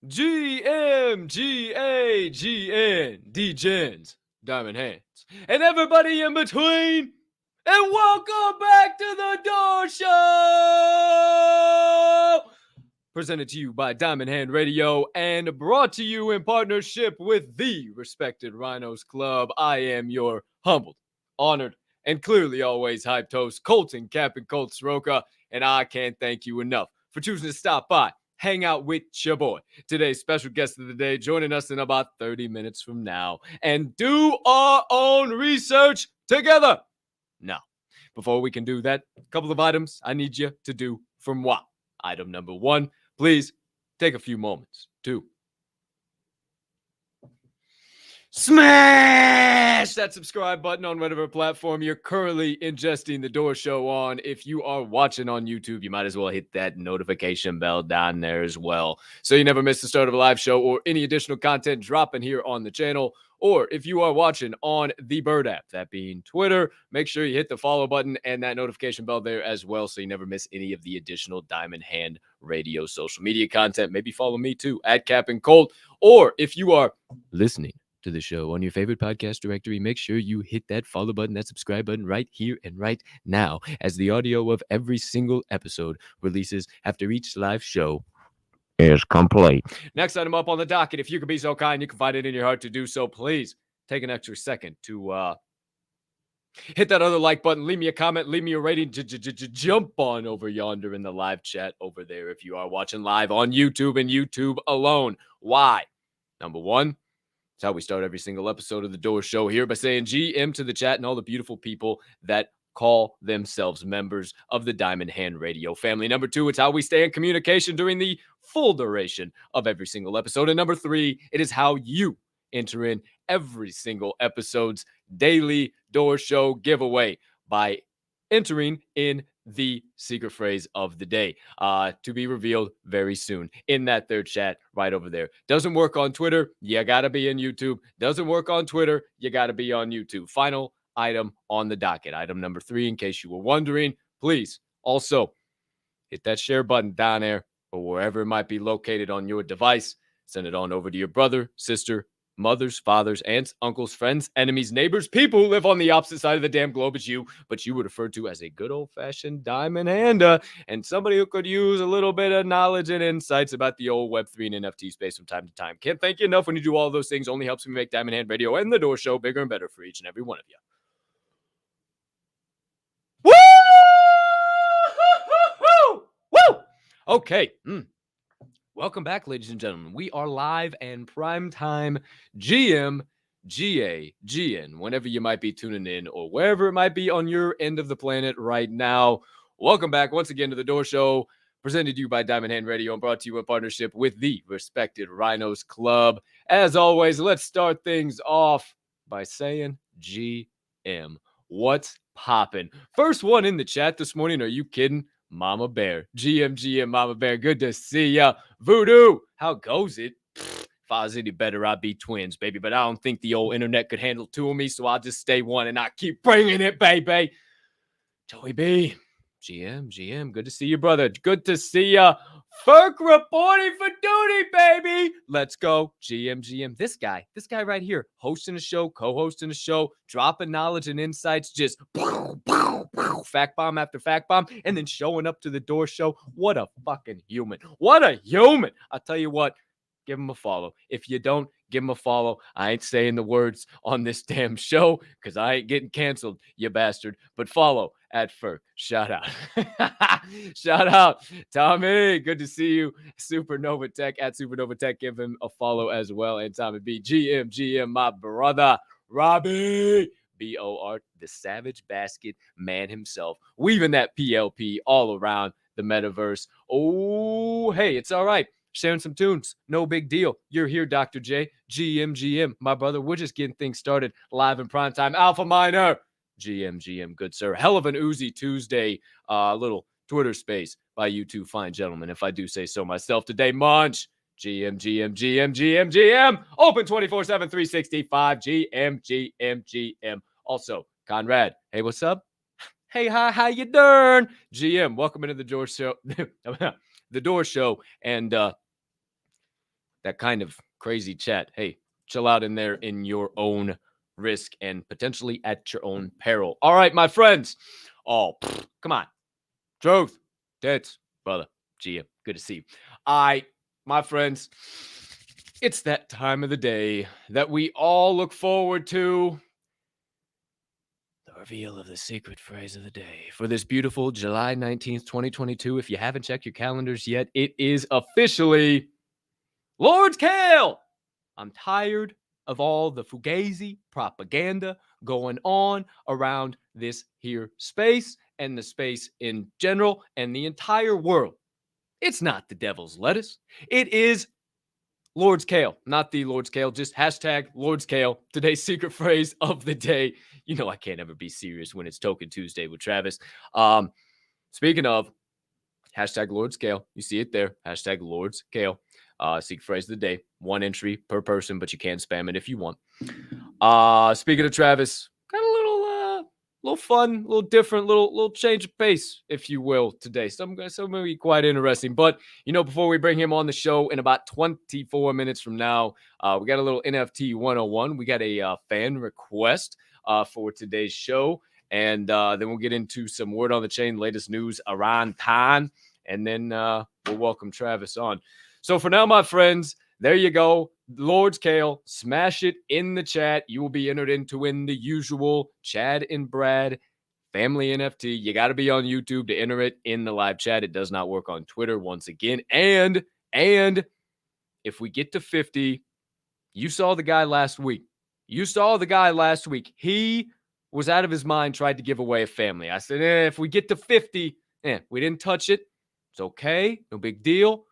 Degens, Diamond Hands, and everybody in between. And welcome back to the Door Show! Presented to you by Diamond Hand Radio and brought to you in partnership with the Respected Rhinos Club. I am your humbled, honored, and clearly always hyped host, Colton Captain Colt Sroka, and I can't thank you enough for choosing to stop by, hang out with your boy. Today's special guest of the day joining us in about 30 minutes from now and do our own research together. Now, before we can do that, a couple of items I need you to do for moi. Item number one, please take a few moments to smash that subscribe button on whatever platform you're currently ingesting the Door Show on. If you are watching on YouTube, you might as well hit that notification bell down there as well, so you never miss the start of a live show or any additional content dropping here on the channel. Or if you are watching on the Bird app, that being Twitter, make sure you hit the follow button and that notification bell there as well, so you never miss any of the additional Diamond Hand Radio social media content. Maybe follow me too, at Cap and Colt. Or if you are listening to the show on your favorite podcast directory, make sure you hit that follow button, that subscribe button right here and right now, as the audio of every single episode releases after each live show is complete. Next item up on the docket, if you could be so kind, you can find it in your heart to do so, please take an extra second to hit that other like button, leave me a comment, leave me a rating, jump on over yonder in the live chat over there if you are watching live on YouTube and YouTube alone. Why? Number one, it's how we start every single episode of the Door Show here, by saying GM to the chat and all the beautiful people that call themselves members of the Diamond Hand Radio family. Number two, it's how we stay in communication during the full duration of every single episode. And number three, it is how you enter in every single episode's daily Door Show giveaway by entering in the secret phrase of the day, to be revealed very soon in that third chat right over there. Doesn't work on Twitter, you gotta be in YouTube. Doesn't work on Twitter, you gotta be on YouTube. Final item on the docket, item number three, in case you were wondering, please also hit that share button down there or wherever it might be located on your device. Send it on over to your brother, sister, mothers, fathers, aunts, uncles, friends, enemies, neighbors, people who live on the opposite side of the damn globe as you, but you would refer to as a good old-fashioned diamond hander, and somebody who could use a little bit of knowledge and insights about the old Web3 and NFT space from time to time. Can't thank you enough when you do all those things. Only helps me make Diamond Hand Radio and the Door Show bigger and better for each and every one of you. Woo! Woo! Okay. Welcome back, ladies and gentlemen. We are live and prime time GM, GA, GN, whenever you might be tuning in or wherever it might be on your end of the planet right now. Welcome back once again to the Door Show, presented to you by Diamond Hand Radio and brought to you in partnership with the Respected Rhinos Club. As always, let's start things off by saying GM. What's poppin'? First one in the chat this morning. Are you kidding? Mama Bear, GM, Mama Bear, good to see ya. Voodoo, how goes it? If I was any better, I'd be twins, baby, but I don't think the old internet could handle two of me, so I'll just stay one and I keep bringing it, baby. Joey B, GM, good to see you, brother. Good to see ya. Ferk reporting for duty, baby. Let's go. GM. This guy right here, hosting a show, co-hosting a show, dropping knowledge and insights, just fact bomb after fact bomb, and then showing up to the Door Show. What a fucking human. What a human. I'll tell you what, give him a follow. If you don't, give him a follow. I ain't saying the words on this damn show because I ain't getting canceled, you bastard. But follow at Ferk. Shout out. Shout out. Tommy, good to see you. Supernova Tech, at Supernova Tech. Give him a follow as well. And Tommy B, GM, my brother. Robbie, BOR, the Savage Basket man himself. Weaving that PLP all around the metaverse. Oh, hey, it's all right. Sharing some tunes, no big deal. You're here, Dr. J. GM, my brother. We're just getting things started live in prime time. Alpha Minor, GM, good sir. Hell of an Uzi Tuesday, little Twitter space by you two fine gentlemen, if I do say so myself today. Munch, GM. Open 24/7, 365. GM. Also, Conrad, hey, what's up? Hey, hi, how you doing? GM, welcome into the Door Show. The Door Show, and that kind of crazy chat, hey, chill out in there in your own risk and potentially at your own peril. All right, my friends. Oh, come on. Truth. Tits. Brother. Gia. Good to see you. My friends, it's that time of the day that we all look forward to. The reveal of the secret phrase of the day for this beautiful July 19th, 2022. If you haven't checked your calendars yet, it is officially Lord's Kale. I'm tired of all the fugazi propaganda going on around this here space and the space in general and the entire world. It's not the devil's lettuce. It is Lord's Kale, not the Lord's Kale, just hashtag Lord's Kale. Today's secret phrase of the day. You know I can't ever be serious when it's Tokin Tuesday with Travis. Speaking of, hashtag Lord's Kale. You see it there. Hashtag Lord's Kale. Secret phrase of the day. One entry per person, but you can spam it if you want. Speaking of Travis, got a little fun, a little different, little change of pace, if you will, today. Some going to be quite interesting. But, before we bring him on the show in about 24 minutes from now, we got a little NFT 101. We got a fan request for today's show. And then we'll get into some word on the chain, latest news around time. And then we'll welcome Travis on. So for now, my friends, there you go. Lord's Kale, smash it in the chat. You will be entered in to win the usual Chad and Brad family NFT. You got to be on YouTube to enter it in the live chat. It does not work on Twitter once again. And if we get to 50, you saw the guy last week. He was out of his mind, tried to give away a family. I said, if we get to 50, we didn't touch it. It's okay. No big deal.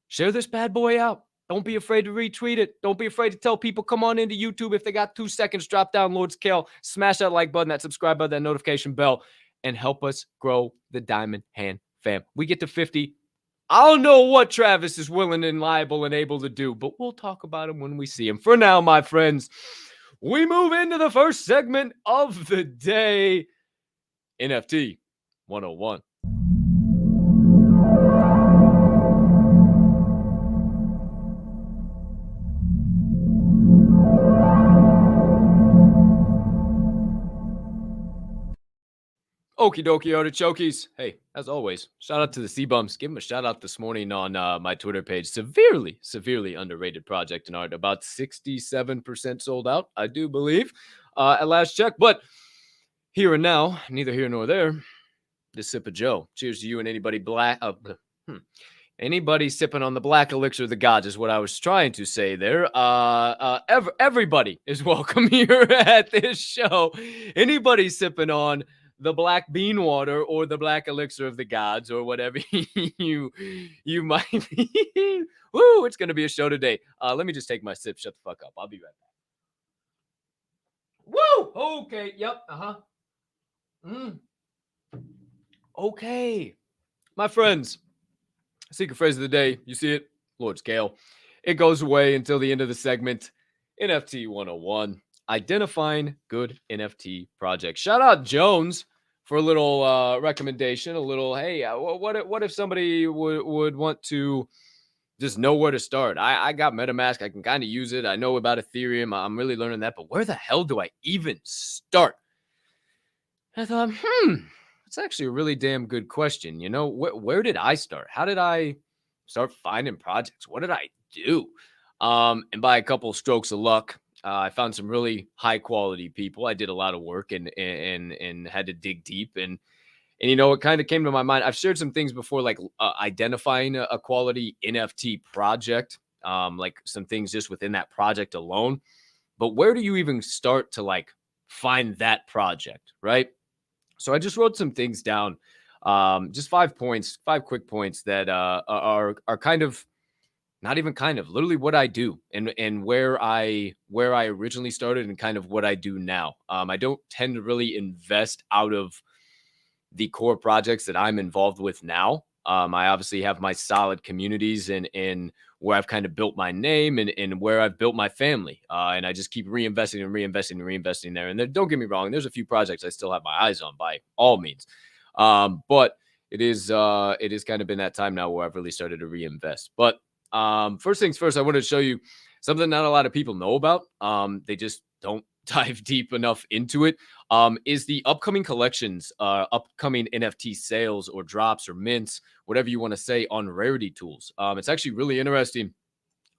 Share this bad boy out. Don't be afraid to retweet it. Don't be afraid to tell people, come on into YouTube. If they got 2 seconds, drop down Lord's Kale, smash that like button, that subscribe button, that notification bell, and help us grow the Diamond Hand fam. We get to 50. I don't know what Travis is willing and liable and able to do, but we'll talk about him when we see him. For now, my friends, we move into the first segment of the day, NFT 101. Okie dokie artichokes. Hey, as always, shout out to the C-Bums. Give him a shout out this morning on my Twitter page. Severely underrated project in art. About 67% sold out, I do believe, at last check. But here and now, neither here nor there, this sip of Joe. Cheers to you and anybody anybody sipping on the black elixir of the gods is what I was trying to say there. Everybody is welcome here at this show. Anybody sipping on the black bean water or the black elixir of the gods or whatever you might be. Woo, it's going to be a show today. Let me just take my sip. Shut the fuck up. I'll be right back. Woo! Okay. Yep. Okay. My friends, secret phrase of the day. You see it? Lord's Kale. It goes away until the end of the segment. NFT 101. Identifying good NFT projects. Shout out Jones for a little recommendation. A little, hey, what if somebody would want to just know where to start? I got MetaMask. I can kind of use it. I know about Ethereum. I'm really learning that. But where the hell do I even start? I thought, it's actually a really damn good question. Where did I start? How did I start finding projects? What did I do? And by a couple strokes of luck, I found some really high quality people. I did a lot of work and had to dig deep. And it kind of came to my mind. I've shared some things before, like identifying a quality NFT project, like some things just within that project alone. But where do you even start to find that project, right? So I just wrote some things down, just 5 quick points that are kind of, not even kind of, literally what I do and where I originally started and kind of what I do now. I don't tend to really invest out of the core projects that I'm involved with now. I obviously have my solid communities and where I've kind of built my name and where I've built my family. And I just keep reinvesting there. And don't get me wrong, there's a few projects I still have my eyes on by all means. But it is kind of been that time now where I've really started to reinvest. But First things first, I wanted to show you something not a lot of people know about. They just don't dive deep enough into it. Is the upcoming collections, upcoming NFT sales or drops or mints, whatever you want to say, on Rarity Tools. It's actually really interesting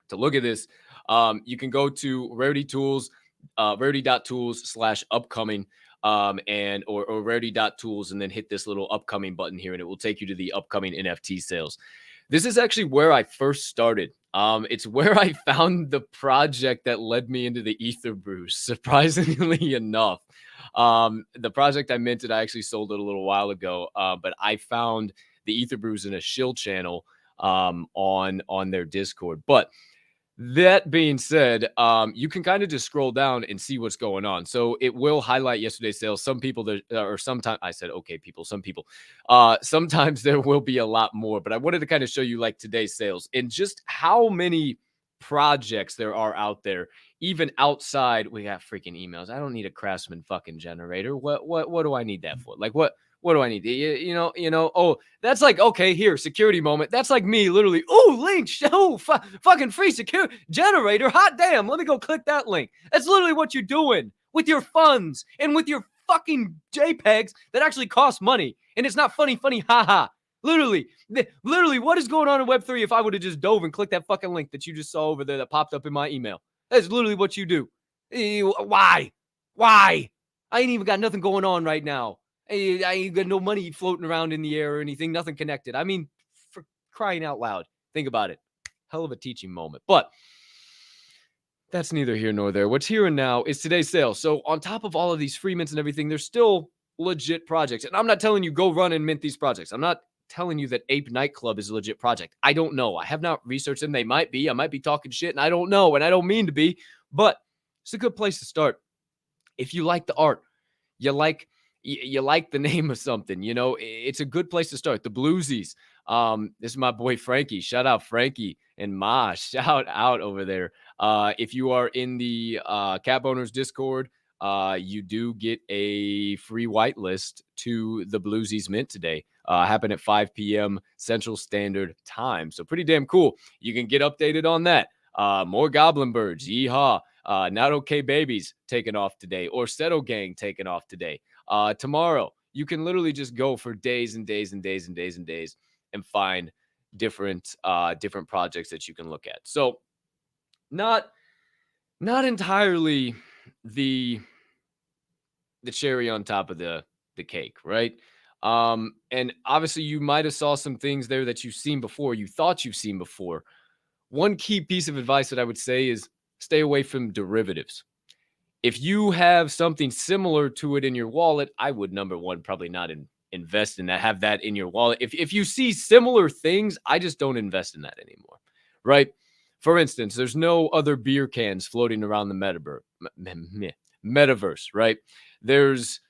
to look at this. You can go to Rarity Tools, rarity.tools/upcoming, or rarity.tools, and then hit this little upcoming button here, and it will take you to the upcoming NFT sales. This is actually where I first started. It's where I found the project that led me into the Ether Brews, surprisingly enough. The project I minted, I actually sold it a little while ago, but I found the Ether Brews in a shill channel on their Discord. But that being said, you can kind of just scroll down and see what's going on. So it will highlight yesterday's sales. Some people there, or sometimes I said, okay, people, some people, sometimes there will be a lot more, but I wanted to kind of show you like today's sales and just how many projects there are out there, even outside. We got freaking emails. I don't need a Craftsman fucking generator. What do I need that for? Like what do I need? Oh, that's like, okay, here, security moment. That's like me literally, oh, link, fucking free security generator. Hot damn, let me go click that link. That's literally what you're doing with your funds and with your fucking JPEGs that actually cost money. And it's not funny, haha. Literally, what is going on in Web3 if I would have just dove and clicked that fucking link that you just saw over there that popped up in my email? That's literally what you do. Why? I ain't even got nothing going on right now. I ain't got no money floating around in the air or anything, nothing connected. I mean, for crying out loud, think about it. Hell of a teaching moment. But that's neither here nor there. What's here and now is today's sale. So on top of all of these free mints and everything, there's still legit projects. And I'm not telling you go run and mint these projects. I'm not telling you that Ape Nightclub is a legit project. I don't know. I have not researched them. They might be. I might be talking shit, and I don't know, and I don't mean to be. But it's a good place to start. If you like the art, you like the name of something, it's a good place to start. The Bluesies. This is my boy Frankie. Shout out Frankie and Ma. Shout out over there. If you are in the Cap Owners Discord, you do get a free whitelist to the Bluesies Mint today. Happen at 5 p.m. Central Standard Time. So pretty damn cool. You can get updated on that. More Goblin Birds. Yeehaw. Not Okay Babies taking off today, or Settle Gang taking off today. Tomorrow, you can literally just go for days and days and days and days and days and find different projects that you can look at. So not entirely the cherry on top of the cake, right? And obviously you might have saw some things there that you've seen before, you thought you've seen before. One key piece of advice that I would say is stay away from derivatives. If you have something similar to it in your wallet, I would, number one, probably not invest in that, have that in your wallet. If you see similar things, I just don't invest in that anymore, right? For instance, there's no other beer cans floating around the metaverse, right? There's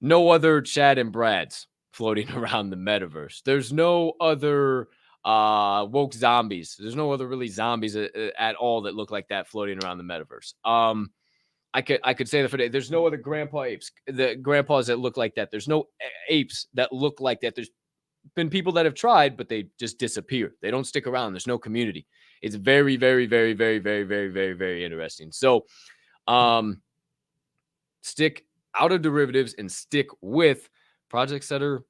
no other Chad and Brads floating around the metaverse. There's no other woke zombies. There's no other really zombies at all that look like that floating around the metaverse. I could say that for today. There's no other grandpa apes, the grandpas that look like that. There's no apes that look like that. There's been people that have tried, but they just disappear. They don't stick around. There's no community. It's very, very, very, very, very, very, very, very interesting. So, stick out of derivatives and stick with projects that are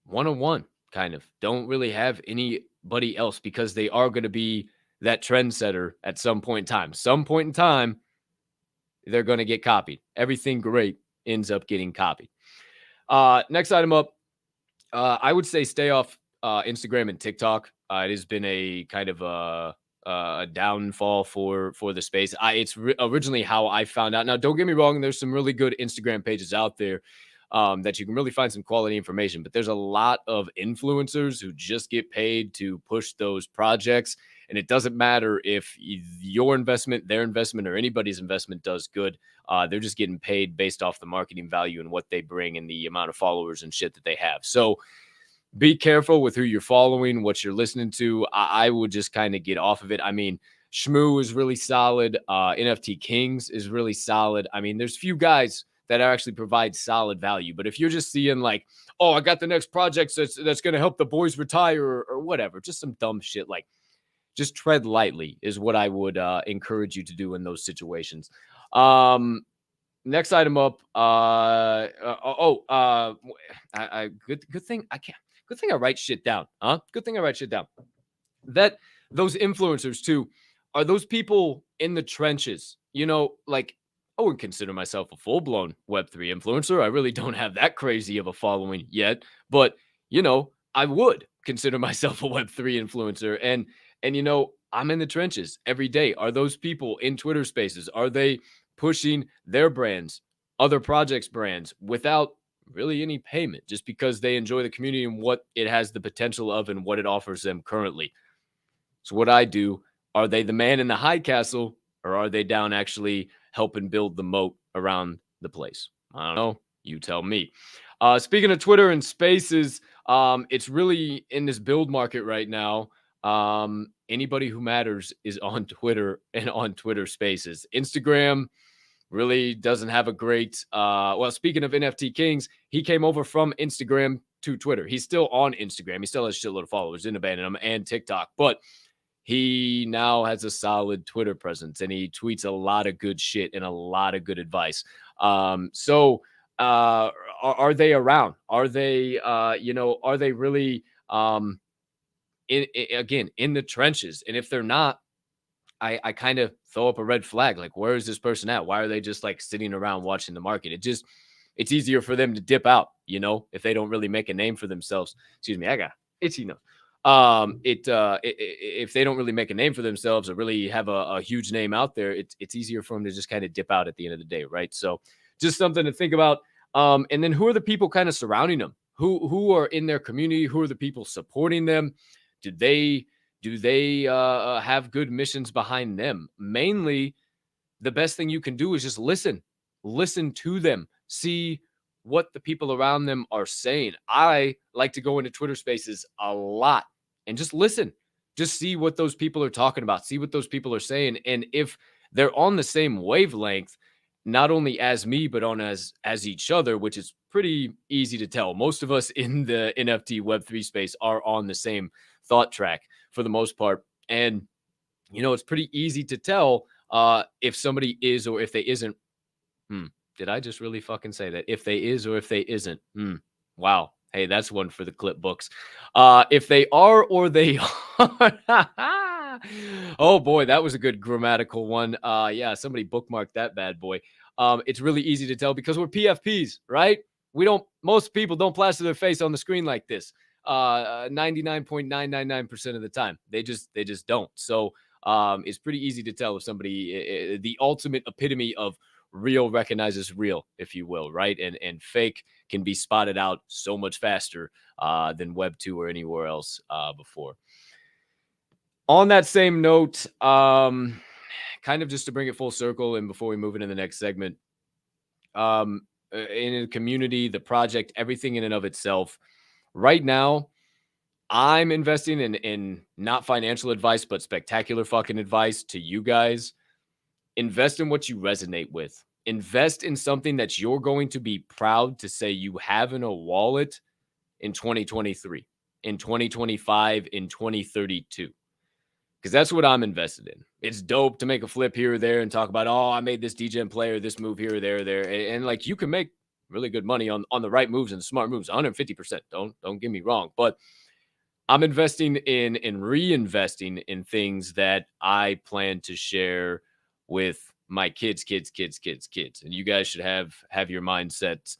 one-on-one, kind of. Don't really have anybody else, because they are going to be that trendsetter at some point in time. Some point in time, they're going to get copied. Everything great ends up getting copied. Next item up, I would say stay off Instagram and TikTok. It has been a kind of a downfall for the space. It's originally how I found out. Now, don't get me wrong. There's some really good Instagram pages out there that you can really find some quality information. But there's a lot of influencers who just get paid to push those projects. And it doesn't matter if your investment, their investment, or anybody's investment does good. They're just getting paid based off the marketing value and what they bring and the amount of followers and shit that they have. So be careful with who you're following, what you're listening to. I would just kind of get off of it. I mean, Shmoo is really solid. NFT Kings is really solid. I mean, there's few guys that actually provide solid value. But if you're just seeing like, oh, I got the next project that's going to help the boys retire or whatever, just some dumb shit, like, just tread lightly is what I would encourage you to do in those situations. Next item up. Good thing I can't. Good thing I write shit down. Huh? Good thing I write shit down. That those influencers too are those people in the trenches. Like I wouldn't consider myself a full blown Web3 influencer. I really don't have that crazy of a following yet, but I would consider myself a Web3 influencer. And I'm in the trenches every day. Are those people in Twitter Spaces? Are they pushing their brands, other projects' brands, without really any payment, just because they enjoy the community and what it has the potential of and what it offers them currently? So what I do, are they the man in the high castle, or are they down actually helping build the moat around the place? I don't know. You tell me. Speaking of Twitter and Spaces, it's really in this build market right now. Anybody who matters is on Twitter and on Twitter Spaces. Instagram really doesn't have a great well, speaking of NFT Kings, he came over from Instagram to Twitter. He's still on Instagram. He still has a shitload of followers, didn't abandon him, and TikTok. But he now has a solid Twitter presence, and he tweets a lot of good shit and a lot of good advice. So are they around? Are they are they really again in the trenches? And if they're not, I kind of throw up a red flag. Like, where is this person at? Why are they just like sitting around watching the market? It's easier for them to dip out, if they don't really make a name for themselves. Excuse me, I got itchy nose. If they don't really make a name for themselves or really have a huge name out there, it's easier for them to just kind of dip out at the end of the day, right? So just something to think about. And then who are the people kind of surrounding them? Who are in their community? Who are the people supporting them? Do they have good missions behind them? Mainly, the best thing you can do is just listen to them, see what the people around them are saying. I like to go into Twitter Spaces a lot and just listen, just see what those people are talking about, see what those people are saying. And if they're on the same wavelength, not only as me, but on as each other, which is pretty easy to tell. Most of us in the NFT Web3 space are on the same thought track for the most part. And, it's pretty easy to tell if somebody is or if they isn't. Did I just really fucking say that? If they is or if they isn't. Wow. Hey, that's one for the clip books. If they are or they are. Oh boy, that was a good grammatical one. Yeah, somebody bookmarked that bad boy. It's really easy to tell because we're PFPs, right? Most people don't plaster their face on the screen like this. 99.999% of the time. They just don't. So it's pretty easy to tell if somebody, the ultimate epitome of real recognizes real, if you will, right? And fake can be spotted out so much faster than Web 2 or anywhere else before. On that same note, kind of just to bring it full circle, and before we move into the next segment, in the community, the project, everything in and of itself, right now, I'm investing in not financial advice, but spectacular fucking advice to you guys. Invest in what you resonate with. Invest in something that you're going to be proud to say you have in a wallet in 2023, in 2025, in 2032. Because that's what I'm invested in. It's dope to make a flip here or there and talk about, I made this degen player, this move here or there. And like, you can make really good money on the right moves and smart moves, 150%. Don't get me wrong. But I'm investing in reinvesting in things that I plan to share with my kids. And you guys should have your mindset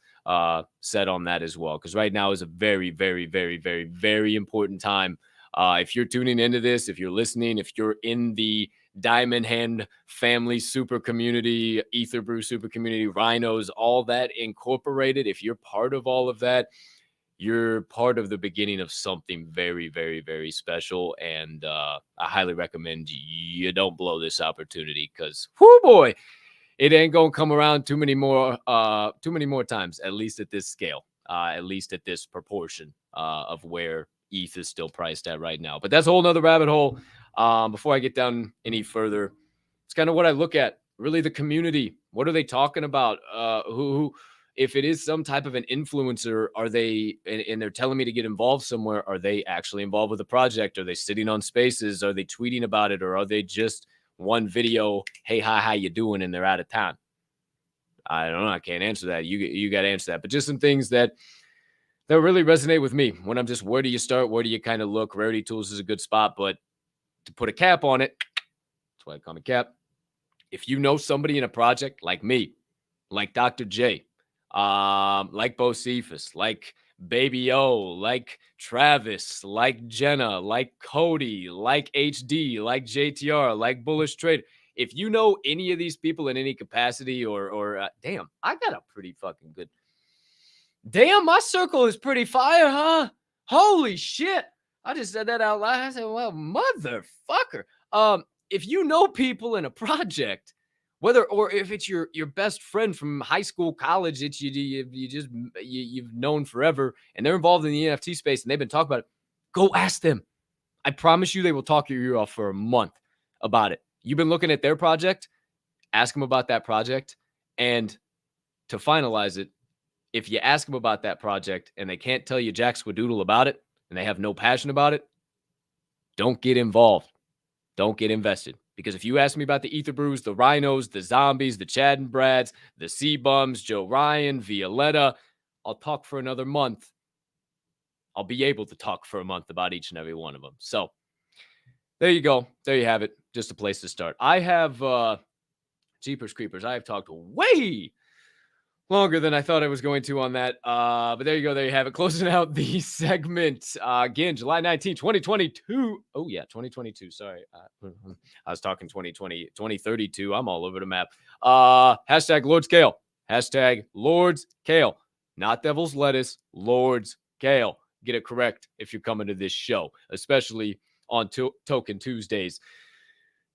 set on that as well. Because right now is a very, very, very, very, very important time. If you're tuning into this, if you're listening, if you're in the Diamond Hand family super community, Ether Brew super community, Rhinos, all that incorporated, if you're part of all of that, you're part of the beginning of something very, very, very special. And I highly recommend you don't blow this opportunity because, whoo boy, it ain't going to come around too many more times, at least at this scale, at least at this proportion of where ETH is still priced at right now. But that's a whole nother rabbit hole. Before I get down any further, it's kind of what I look at. Really, the community. What are they talking about? Who if it is some type of an influencer, are they, and they're telling me to get involved somewhere, are they actually involved with the project? Are they sitting on spaces? Are they tweeting about it? Or are they just one video, hey, hi, how you doing? And they're out of town. I don't know. I can't answer that. You got to answer that. But just some things that really resonate with me when I'm just, where do you start? Where do you kind of look? Rarity Tools is a good spot, but to put a cap on it, that's why I call it cap. If you know somebody in a project like me, like Dr. J, like Bocephus, like Baby O, like Travis, like Jenna, like Cody, like HD, like JTR, like Bullish Trade. If you know any of these people in any capacity, or damn, I got a pretty fucking good. Damn, my circle is pretty fire, huh? Holy shit. I just said that out loud. I said, well, motherfucker. If you know people in a project, whether or if it's your best friend from high school, college, that you've known forever, and they're involved in the NFT space and they've been talking about it, go ask them. I promise you they will talk your ear off for a month about it. You've been looking at their project, ask them about that project. And to finalize it, if you ask them about that project and they can't tell you jack squadoodle about it and they have no passion about it, don't get involved. Don't get invested. Because if you ask me about the Ether Brews, the Rhinos, the Zombies, the Chad and Brads, the Sea Bums, Joe Ryan, Violetta, I'll talk for another month. I'll be able to talk for a month about each and every one of them. So there you go. There you have it. Just a place to start. I have Jeepers Creepers. I have talked way longer than I thought I was going to on that. But there you go. There you have it. Closing out the segment. Again, July 19, 2022. Oh, yeah, 2022. Sorry. I was talking 2020, 2032. I'm all over the map. Hashtag Lord's Kale. Hashtag Lord's Kale. Not Devil's Lettuce. Lord's Kale. Get it correct if you're coming to this show, especially on Tokin Tuesdays.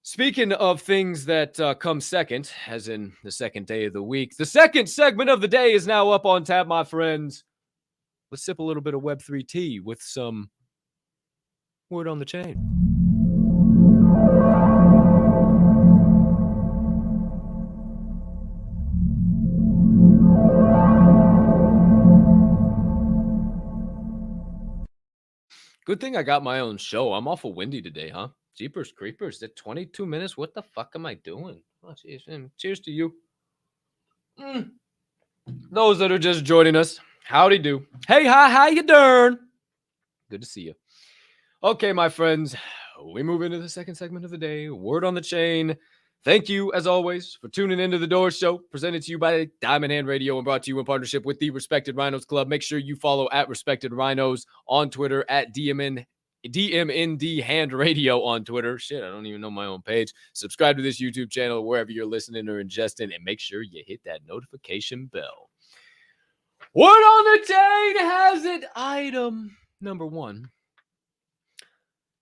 Speaking of things that come second, as in the second day of the week, the second segment of the day is now up on tap, my friends. Let's sip a little bit of Web3 tea with some word on the chain. Good thing I got my own show. I'm awful windy today, huh? Jeepers Creepers, at 22 minutes? What the fuck am I doing? Oh, geez. Cheers to you. Those that are just joining us, howdy do. Hey, hi, how you doing? Good to see you. Okay, my friends, we move into the second segment of the day. Word on the chain. Thank you, as always, for tuning into the Door Show, presented to you by Diamond Hand Radio and brought to you in partnership with the Respected Rhinos Club. Make sure you follow at Respected Rhinos on Twitter, at DMND Hand Radio on Twitter. Shit, I don't even know my own page. Subscribe to this YouTube channel wherever you're listening or ingesting, and make sure you hit that notification bell. Word on the chain has it. Item number 1.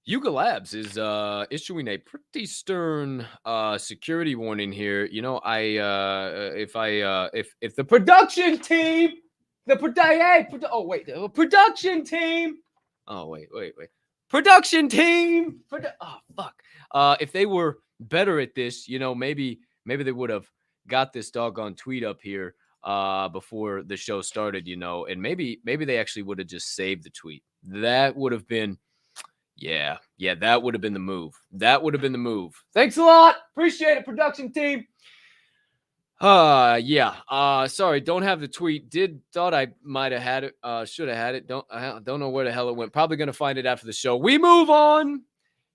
Yuga Labs is issuing a pretty stern security warning here. You know, if the production team, production team. Oh wait. Production team. If they were better at this, you know, maybe they would have got this doggone tweet up here before the show started, you know, and maybe they actually would have just saved the tweet. That would have been. Yeah, that would have been the move. Thanks a lot. Appreciate it, production team. Sorry, don't have the tweet. Thought I might have had it. Should have had it. Don't know where the hell it went. Probably gonna find it after the show. We move on.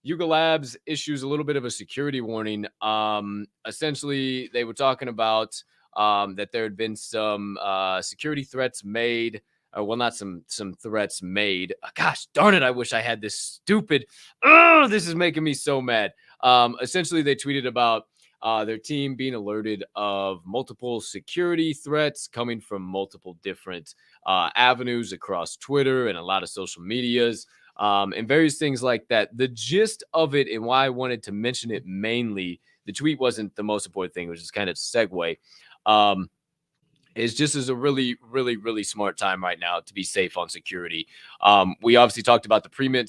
Yuga Labs issues a little bit of a security warning. Essentially, they were talking about that there had been some security threats made. Well, not some threats made. Gosh darn it, I wish I had this stupid. This is making me so mad. Essentially, they tweeted about their team being alerted of multiple security threats coming from multiple different avenues across Twitter and a lot of social medias and various things like that. The gist of it and why I wanted to mention it mainly, the tweet wasn't the most important thing. It was just kind of a segue. Is just as a really, really, really smart time right now to be safe on security. We obviously talked about the pre-mint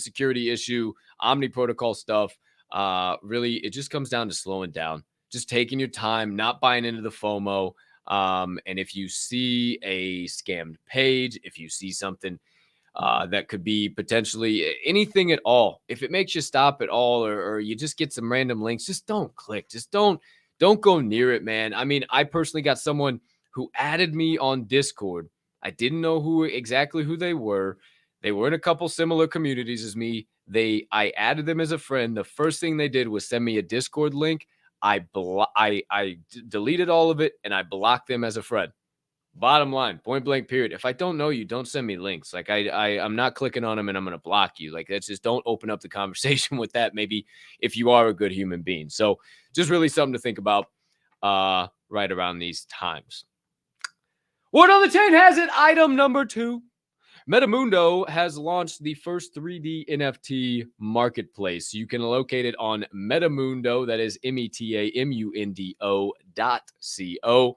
security issue, Omni protocol stuff. Really, it just comes down to slowing down, just taking your time, not buying into the FOMO. And if you see a scammed page, if you see something that could be potentially anything at all, if it makes you stop at all, or you just get some random links, just don't click. Just don't go near it, man. I mean, I personally got someone who added me on Discord. I didn't know exactly who they were. They were in a couple similar communities as me. I added them as a friend. The first thing they did was send me a Discord link. I deleted all of it and I blocked them as a friend. Bottom line, point blank, period. If I don't know you, don't send me links. Like I'm not clicking on them and I'm going to block you. Like that's just, don't open up the conversation with that. Maybe if you are a good human being. So just really something to think about right around these times. Word on the chain has it. Item number 2. Metamundo has launched the first 3D NFT marketplace. You can locate it on Metamundo. That is metamundo.co.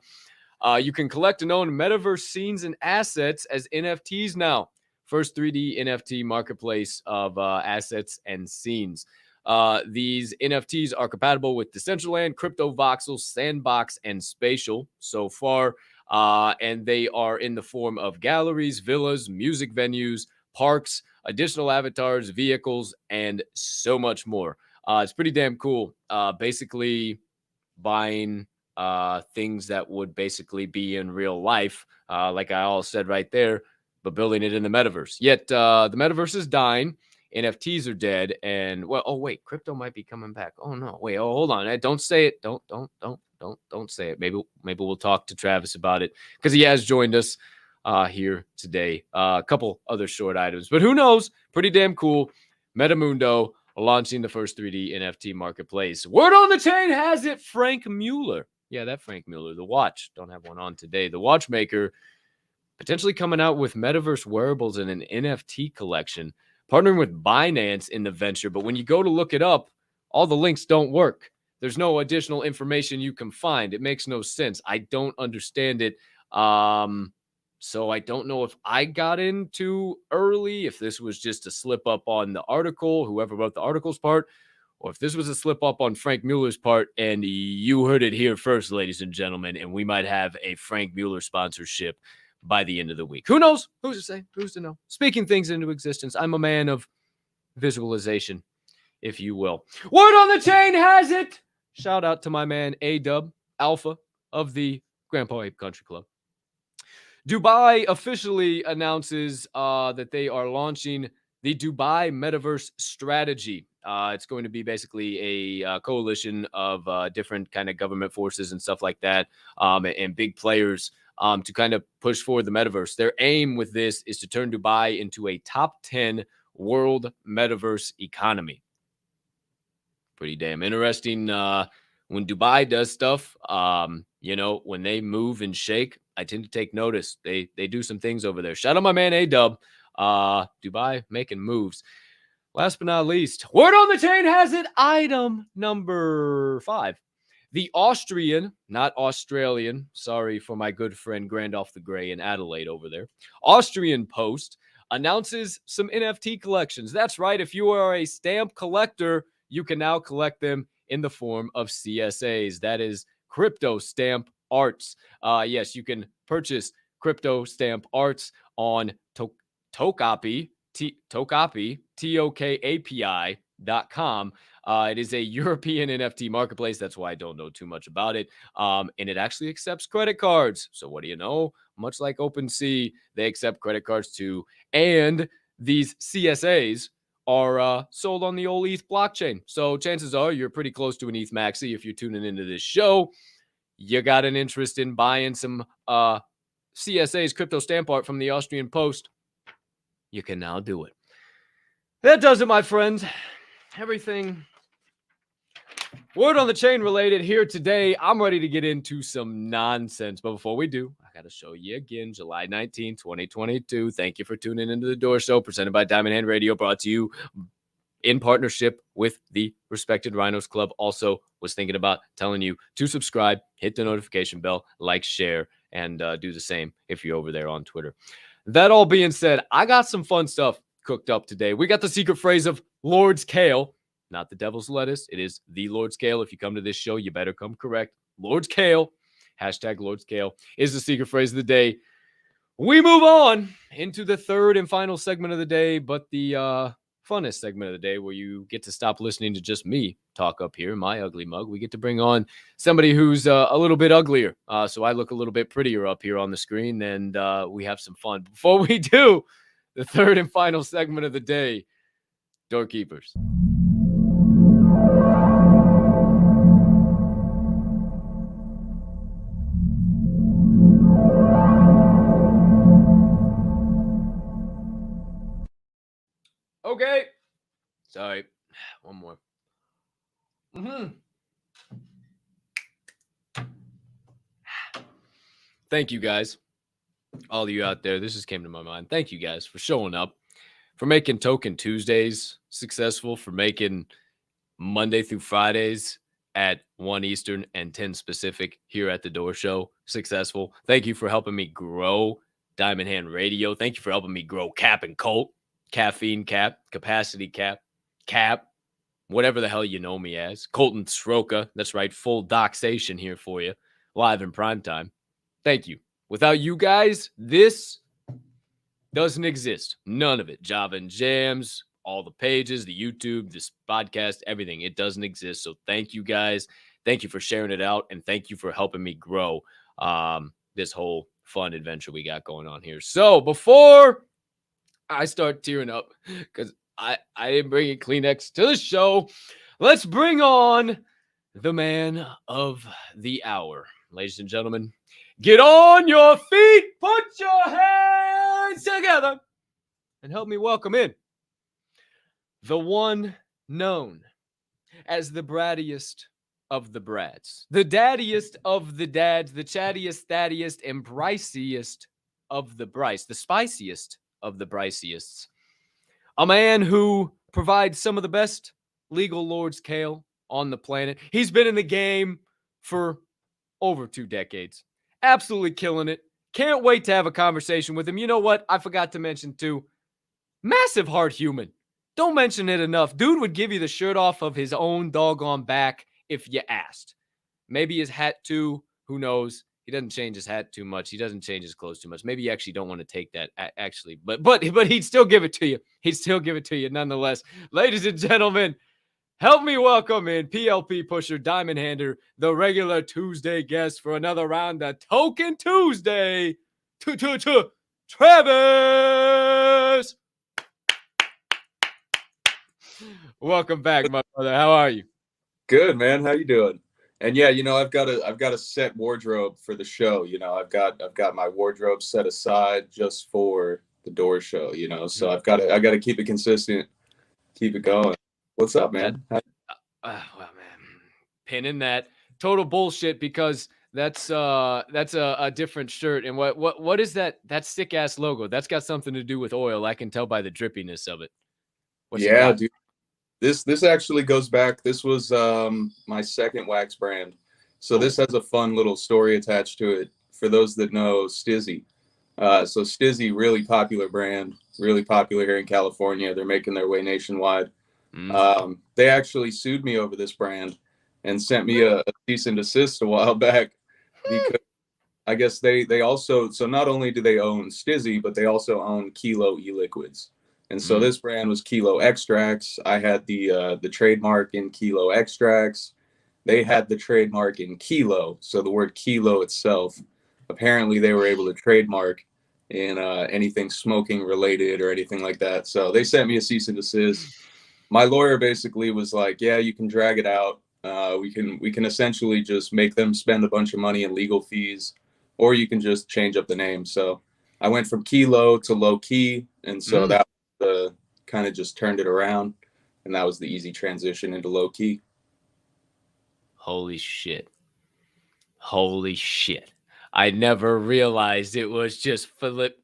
You can collect and own metaverse scenes and assets as NFTs now. First 3D NFT marketplace of assets and scenes. These NFTs are compatible with Decentraland, Crypto Voxel, Sandbox, and Spatial so far. And they are in the form of galleries, villas, music venues, parks, additional avatars, vehicles, and so much more. It's pretty damn cool. Basically buying things that would basically be in real life, like I all said right there, but building it in the metaverse. Yet the metaverse is dying. NFTs are dead, and well, oh wait, crypto might be coming back. Oh no, wait, oh hold on, don't say it. Don't say it. Maybe we'll talk to Travis about it because he has joined us here today. A couple other short items, but who knows? Pretty damn cool. Metamundo launching the first 3D NFT marketplace. Word on the chain has it. Frank Mueller. Yeah, that Frank Mueller. The watch. Don't have one on today. The watchmaker potentially coming out with metaverse wearables and an NFT collection, partnering with Binance in the venture. But when you go to look it up, all the links don't work. There's no additional information you can find. It makes no sense. I don't understand it. So I don't know if I got in too early, if this was just a slip up on the article, whoever wrote the article's part, or if this was a slip up on Frank Mueller's part. And you heard it here first, ladies and gentlemen, and we might have a Frank Mueller sponsorship by the end of the week. Who knows? Who's to say? Who's to know? Speaking things into existence. I'm a man of visualization, if you will. Word on the chain has it. Shout out to my man A-Dub, Alpha of the Grandpa Ape Country Club. Dubai officially announces that they are launching the Dubai Metaverse Strategy. It's going to be basically a coalition of different kind of government forces and stuff like that, and big players to kind of push forward the metaverse. Their aim with this is to turn Dubai into a top 10 world metaverse economy. Pretty damn interesting. When Dubai does stuff, when they move and shake, I tend to take notice. They do some things over there. Shout out my man A-Dub. Dubai making moves. Last but not least, word on the chain has it. Item number 5. The Austrian, not Australian, sorry for my good friend Grandolph the Grey in Adelaide over there, Austrian Post announces some NFT collections. That's right. If you are a stamp collector, you can now collect them in the form of CSAs. That is crypto stamp arts. Yes, you can purchase crypto stamp arts on Tokapi, Tokapi.com. It is a European NFT marketplace. That's why I don't know too much about it. And it actually accepts credit cards. So what do you know? Much like OpenSea, they accept credit cards too. And these CSAs are sold on the old ETH blockchain. So chances are you're pretty close to an ETH maxi if you're tuning into this show. You got an interest in buying some CSA's crypto stamp art from the Austrian Post, you can now do it. That does it, my friends. Everything word on the chain related here today. I'm ready to get into some nonsense. But before we do, I got to show you again, July 19, 2022. Thank you for tuning into the Door Show, presented by Diamond Hand Radio, brought to you in partnership with the Respected Rhinos Club. Also was thinking about telling you to subscribe, hit the notification bell, like, share, and do the same if you're over there on Twitter. That all being said, I got some fun stuff cooked up today. We got the secret phrase of Lord's Kale, not the devil's lettuce. It is the Lord's Kale. If you come to this show, you better come correct. Lord's Kale. Hashtag Lord Scale is the secret phrase of the day. We move on into the third and final segment of the day, but the funnest segment of the day, where you get to stop listening to just me talk up here, my ugly mug. We get to bring on somebody who's a little bit uglier, so I look a little bit prettier up here on the screen, and we have some fun. Before we do the third and final segment of the day, Doorkeepers. Okay. Sorry. One more. Thank you guys. All of you out there. This just came to my mind. Thank you guys for showing up, for making Token Tuesdays successful, for making Monday through Fridays at 1 Eastern and 10 Pacific here at the Door Show successful. Thank you for helping me grow Diamond Hand Radio. Thank you for helping me grow Cap and Colt, Caffeine Cap, Capacity Cap, whatever the hell you know me as. Colton Sroka. That's right. Full doxation here for you, live in prime time. Thank you. Without you guys, this doesn't exist. None of it. Java and Jams, all the pages, the YouTube, this podcast, everything. It doesn't exist. So thank you guys. Thank you for sharing it out. And thank you for helping me grow this whole fun adventure we got going on here. So before I start tearing up, because I didn't bring a Kleenex to the show, let's bring on the man of the hour. Ladies and gentlemen, get on your feet, put your hands together, and help me welcome in the one known as the brattiest of the brats, the daddiest of the dads, the chattiest, thaddiest, and Bryciest of the Bryce, the spiciest of the Bryciists. A man who provides some of the best legal Lord's Kale on the planet. He's been in the game for over 2 decades. Absolutely killing it. Can't wait to have a conversation with him. You know what? I forgot to mention too. Massive heart human. Don't mention it enough. Dude would give you the shirt off of his own doggone back if you asked. Maybe his hat too. Who knows? He doesn't change his hat too much. He doesn't change his clothes too much. Maybe you actually don't want to take that, actually. But he'd still give it to you. He'd still give it to you nonetheless. Ladies and gentlemen, help me welcome in PLP pusher, diamond hander, the regular Tuesday guest for another round of Token Tuesday. Travis. Welcome back, my brother. How are you? Good, man. How you doing? And yeah, you know, I've got a set wardrobe for the show. You know, I've got my wardrobe set aside just for the Door Show. You know, so I got to keep it consistent, keep it going. What's up, man? Well, man, pinning that total bullshit, because that's a different shirt. And what is that sick ass logo? That's got something to do with oil. I can tell by the drippiness of it. Yeah, dude. This actually goes back. This was my second wax brand. So this has a fun little story attached to it. For those that know Stizzy. So Stizzy, really popular brand, really popular here in California. They're making their way nationwide. They actually sued me over this brand and sent me a cease and desist a while back, because I guess they also, so not only do they own Stizzy, but they also own Kilo e-liquids. And so this brand was Kilo Extracts. I had the trademark in Kilo Extracts. They had the trademark in Kilo. So the word Kilo itself, apparently they were able to trademark in anything smoking related or anything like that. So they sent me a cease and desist. My lawyer basically was like, yeah, you can drag it out. We can essentially just make them spend a bunch of money in legal fees, or you can just change up the name. So I went from Kilo to Low Key. And so that kind of just turned it around, and that was the easy transition into Low Key. Holy shit. I never realized it was just Philip.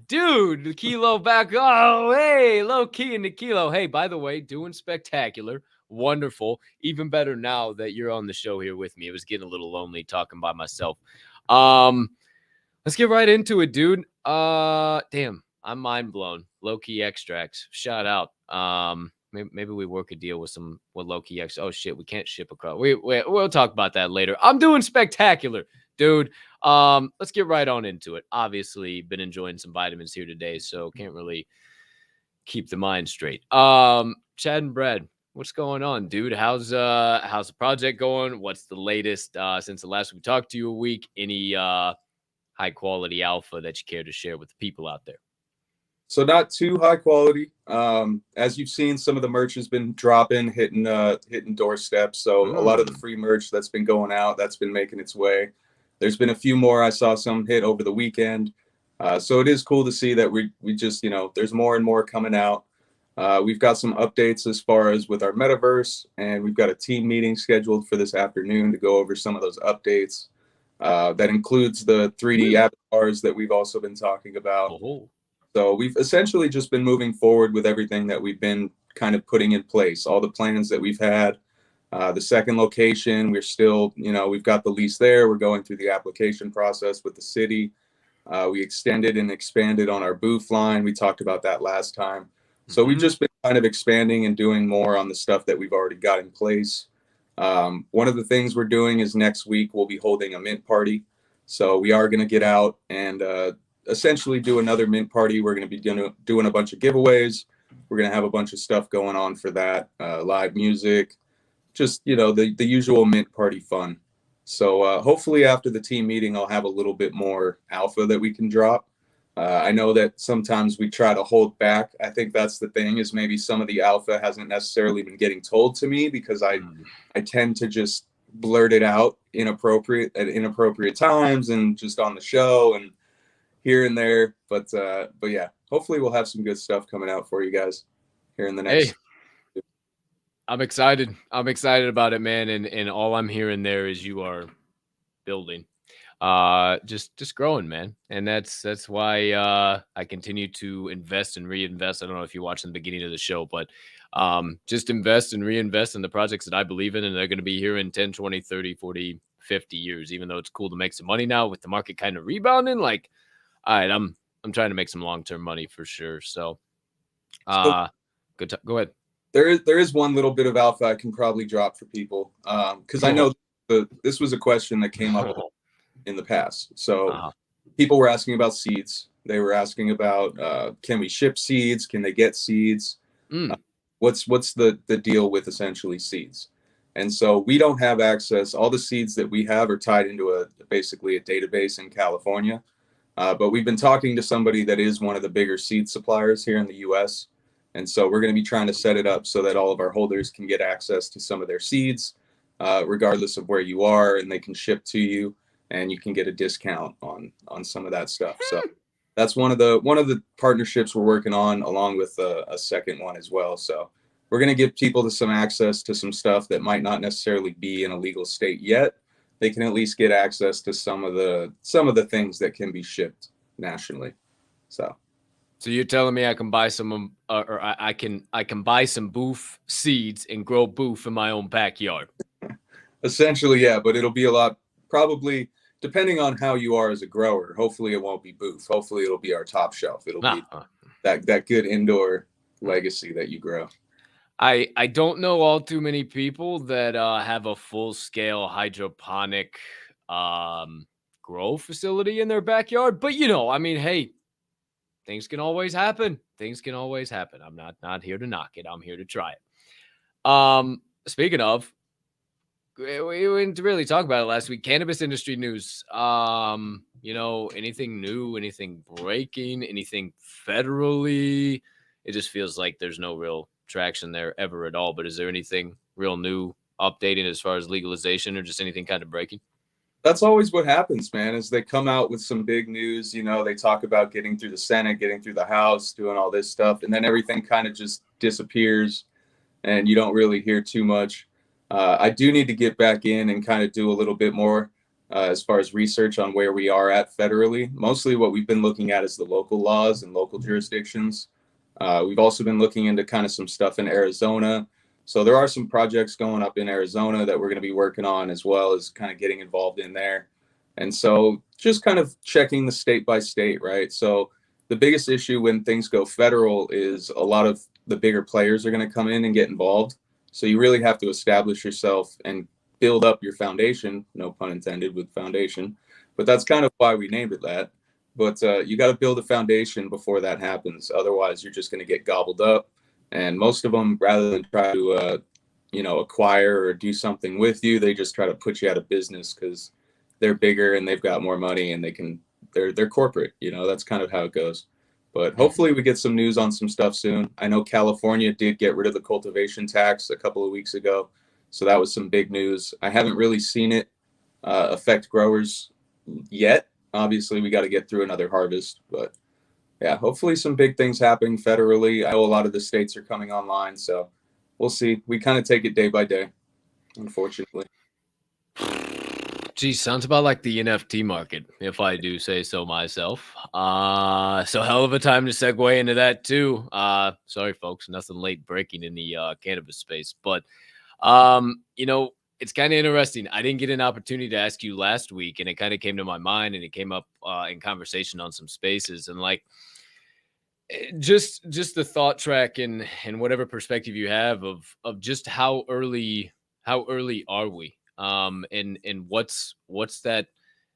Dude, the Kilo back. Oh, hey, Low Key into Kilo. Hey, by the way, doing spectacular. Wonderful. Even better now that you're on the show here with me. It was getting a little lonely talking by myself. Let's get right into it, dude. Damn. I'm mind blown. Low Key Extracts. Shout out. Maybe we work a deal with Low Key Extracts. Oh shit, we can't ship across. We'll talk about that later. I'm doing spectacular. Dude, let's get right on into it. Obviously, been enjoying some vitamins here today, so can't really keep the mind straight. Chad and Brad, what's going on, dude? How's the project going? What's the latest since the last we talked to you a week? Any high quality alpha that you care to share with the people out there? So not too high quality. As you've seen, some of the merch has been dropping, hitting doorsteps. So a lot of the free merch that's been going out, that's been making its way. There's been a few more. I saw some hit over the weekend. So it is cool to see that we just, there's more and more coming out. We've got some updates as far as with our metaverse, and we've got a team meeting scheduled for this afternoon to go over some of those updates. That includes the 3D avatars that we've also been talking about. Oh. So we've essentially just been moving forward with everything that we've been kind of putting in place, all the plans that we've had. The second location, we're still, we've got the lease there. We're going through the application process with the city. We extended and expanded on our booth line. We talked about that last time. So we've just been kind of expanding and doing more on the stuff that we've already got in place. One of the things we're doing is next week we'll be holding a mint party. So we are going to get out and essentially do another mint party. We're going to be doing a bunch of giveaways. We're going to have a bunch of stuff going on for that, live music, just, the usual mint party fun. So hopefully after the team meeting, I'll have a little bit more alpha that we can drop. I know that sometimes we try to hold back. I think that's the thing, is maybe some of the alpha hasn't necessarily been getting told to me because I tend to just blurt it out at inappropriate times and just on the show and here and there. But yeah, hopefully we'll have some good stuff coming out for you guys here in the next. Hey, I'm excited. I'm excited about it, man. And all I'm hearing there is you are building, just growing, man. And that's why I continue to invest and reinvest. I don't know if you watched the beginning of the show, but just invest and reinvest in the projects that I believe in, and they're going to be here in 10, 20, 30, 40, 50 years. Even though it's cool to make some money now with the market kind of rebounding, like, all right, I'm trying to make some long-term money for sure. So go ahead. There is one little bit of alpha I can probably drop for people, because I know this was a question that came up in the past. So people were asking about seeds. They were asking about, can we ship seeds? Can they get seeds? What's the deal with essentially seeds? And so we don't have access. All the seeds that we have are tied into basically a database in California. But we've been talking to somebody that is one of the bigger seed suppliers here in the US. And so we're going to be trying to set it up so that all of our holders can get access to some of their seeds, regardless of where you are, and they can ship to you, and you can get a discount on some of that stuff. So that's one of the partnerships we're working on, along with a second one as well. So we're going to give people some access to some stuff that might not necessarily be in a legal state yet. They can at least get access to some of the things that can be shipped nationally. So you're telling me I can buy some, or I can buy some boof seeds and grow boof in my own backyard. Essentially, yeah, but it'll be a lot, probably depending on how you are as a grower. Hopefully, it won't be boof. Hopefully, it'll be our top shelf. It'll be that good indoor legacy that you grow. I don't know all too many people that have a full scale hydroponic grow facility in their backyard, but I mean, hey. Things can always happen. Things can always happen. I'm not here to knock it. I'm here to try it. Speaking of, we didn't really talk about it last week. Cannabis industry news. Anything new, anything breaking, anything federally? It just feels like there's no real traction there ever at all. But is there anything real new updating as far as legalization, or just anything kind of breaking? That's always what happens, man, is they come out with some big news. They talk about getting through the Senate, getting through the House, doing all this stuff, and then everything kind of just disappears and you don't really hear too much. I do need to get back in and kind of do a little bit more as far as research on where we are at federally. Mostly what we've been looking at is the local laws and local jurisdictions. We've also been looking into kind of some stuff in Arizona. So there are some projects going up in Arizona that we're going to be working on, as well as kind of getting involved in there. And so just kind of checking the state by state, right? So the biggest issue when things go federal is a lot of the bigger players are going to come in and get involved. So you really have to establish yourself and build up your foundation, no pun intended with foundation, but that's kind of why we named it that. But you got to build a foundation before that happens. Otherwise, you're just going to get gobbled up. And most of them, rather than try to, acquire or do something with you, they just try to put you out of business because they're bigger and they've got more money and they're corporate. That's kind of how it goes. But hopefully we get some news on some stuff soon. I know California did get rid of the cultivation tax a couple of weeks ago. So that was some big news. I haven't really seen it affect growers yet. Obviously, we got to get through another harvest. But yeah, hopefully some big things happening federally. I know a lot of the states are coming online. So we'll see. We kind of take it day by day, unfortunately. Geez, sounds about like the NFT market, if I do say so myself. So hell of a time to segue into that too. Sorry, folks, nothing late breaking in the cannabis space, but it's kind of interesting. I didn't get an opportunity to ask you last week, and it kind of came to my mind, and it came up in conversation on some spaces, and like just the thought track and whatever perspective you have of just how early are we, and what's that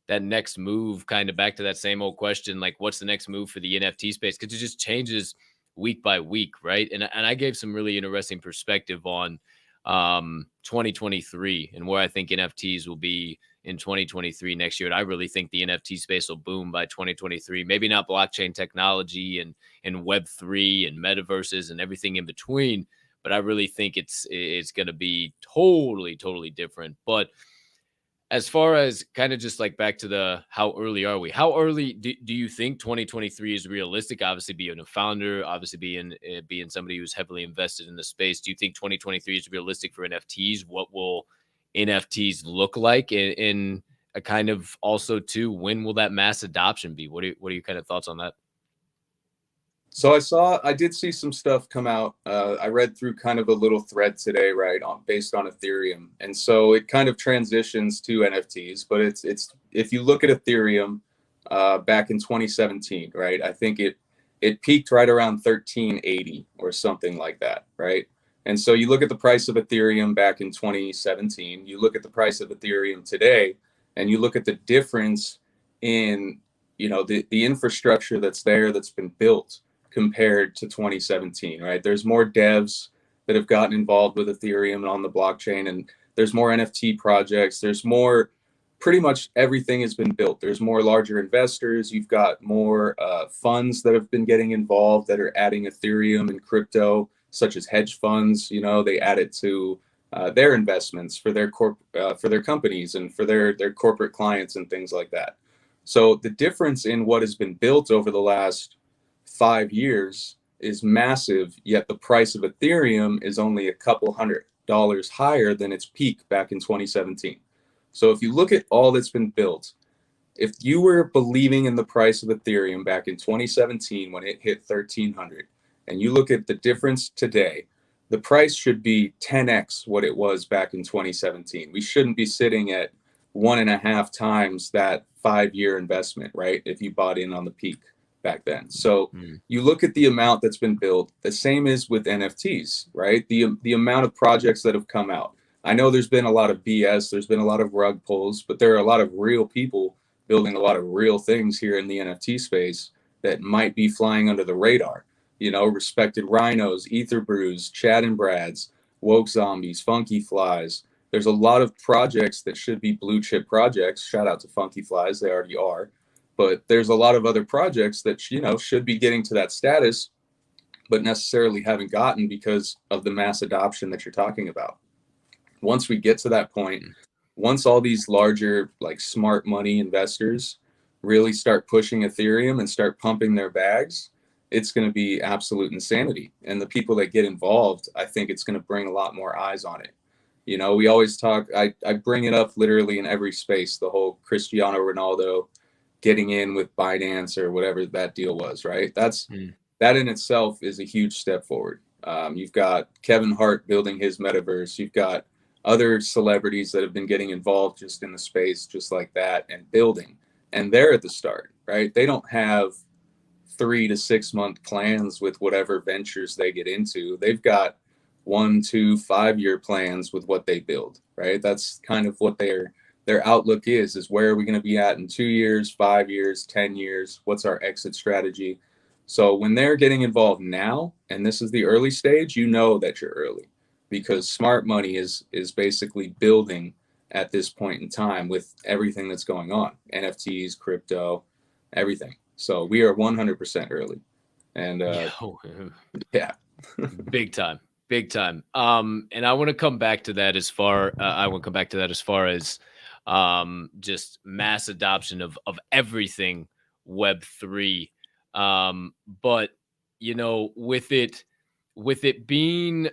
next move, kind of back to that same old question, like what's the next move for the NFT space, because it just changes week by week, right? And I gave some really interesting perspective on 2023 and where I think NFTs will be in 2023 next year. And I really think the NFT space will boom by 2023. Maybe not blockchain technology and Web3 and metaverses and everything in between, but I really think it's going to be totally different. But as far as kind of just like back to the how early are we? How early do you think 2023 is realistic? Obviously, being a founder, obviously being somebody who's heavily invested in the space. Do you think 2023 is realistic for NFTs? What will NFTs look like? In a kind of also too, when will that mass adoption be? What are your kind of thoughts on that? So I did see some stuff come out. I read through kind of a little thread today, right, based on Ethereum, and so it kind of transitions to NFTs. But it's if you look at Ethereum back in 2017, right, I think it peaked right around 1380 or something like that, right? And so you look at the price of Ethereum back in 2017, you look at the price of Ethereum today, and you look at the difference in the infrastructure that's been built compared to 2017, right? There's more devs that have gotten involved with Ethereum on the blockchain, and there's more NFT projects. There's more, pretty much everything has been built. There's more larger investors. You've got more funds that have been getting involved that are adding Ethereum and crypto, such as hedge funds. They add it to their investments for their companies and for their corporate clients and things like that. So the difference in what has been built over the last 5 years is massive, yet the price of Ethereum is only a couple $100 higher than its peak back in 2017. So if you look at all that's been built, if you were believing in the price of Ethereum back in 2017 when it hit 1,300, and you look at the difference today, the price should be 10x what it was back in 2017. We shouldn't be sitting at 1.5 times that 5-year investment, right? If you bought in on the peak back then. So you look at the amount that's been built, the same is with NFTs, right? The amount of projects that have come out. I know there's been a lot of BS, there's been a lot of rug pulls, but there are a lot of real people building a lot of real things here in the NFT space that might be flying under the radar. Respected Rhinos, Ether Brews, Chad and Brads, Woke Zombies, Funky Flies. There's a lot of projects that should be blue chip projects. Shout out to Funky Flies, they already are. But there's a lot of other projects that, should be getting to that status, but necessarily haven't gotten because of the mass adoption that you're talking about. Once we get to that point, once all these larger, like smart money investors really start pushing Ethereum and start pumping their bags, it's going to be absolute insanity. And the people that get involved, I think it's going to bring a lot more eyes on it. We always talk, I bring it up literally in every space, the whole Cristiano Ronaldo getting in with Binance or whatever that deal was, right? That in itself is a huge step forward. You've got Kevin Hart building his metaverse. You've got other celebrities that have been getting involved just in the space, just like that, and building. And they're at the start, right? They don't have 3 to 6 month plans with whatever ventures they get into. They've got 1, 2, 5 year plans with what they build, right? That's kind of what their outlook is where are we going to be at in 2 years, 5 years, 10 years? What's our exit strategy? So when they're getting involved now, and this is the early stage, you know that you're early, because smart money is basically building at this point in time with everything that's going on, NFTs, crypto, everything. So we are 100% early. And yeah. Big time, big time. And I want to come back to that as far. I want to come back to that as far as just mass adoption of everything Web3. But you know, with it being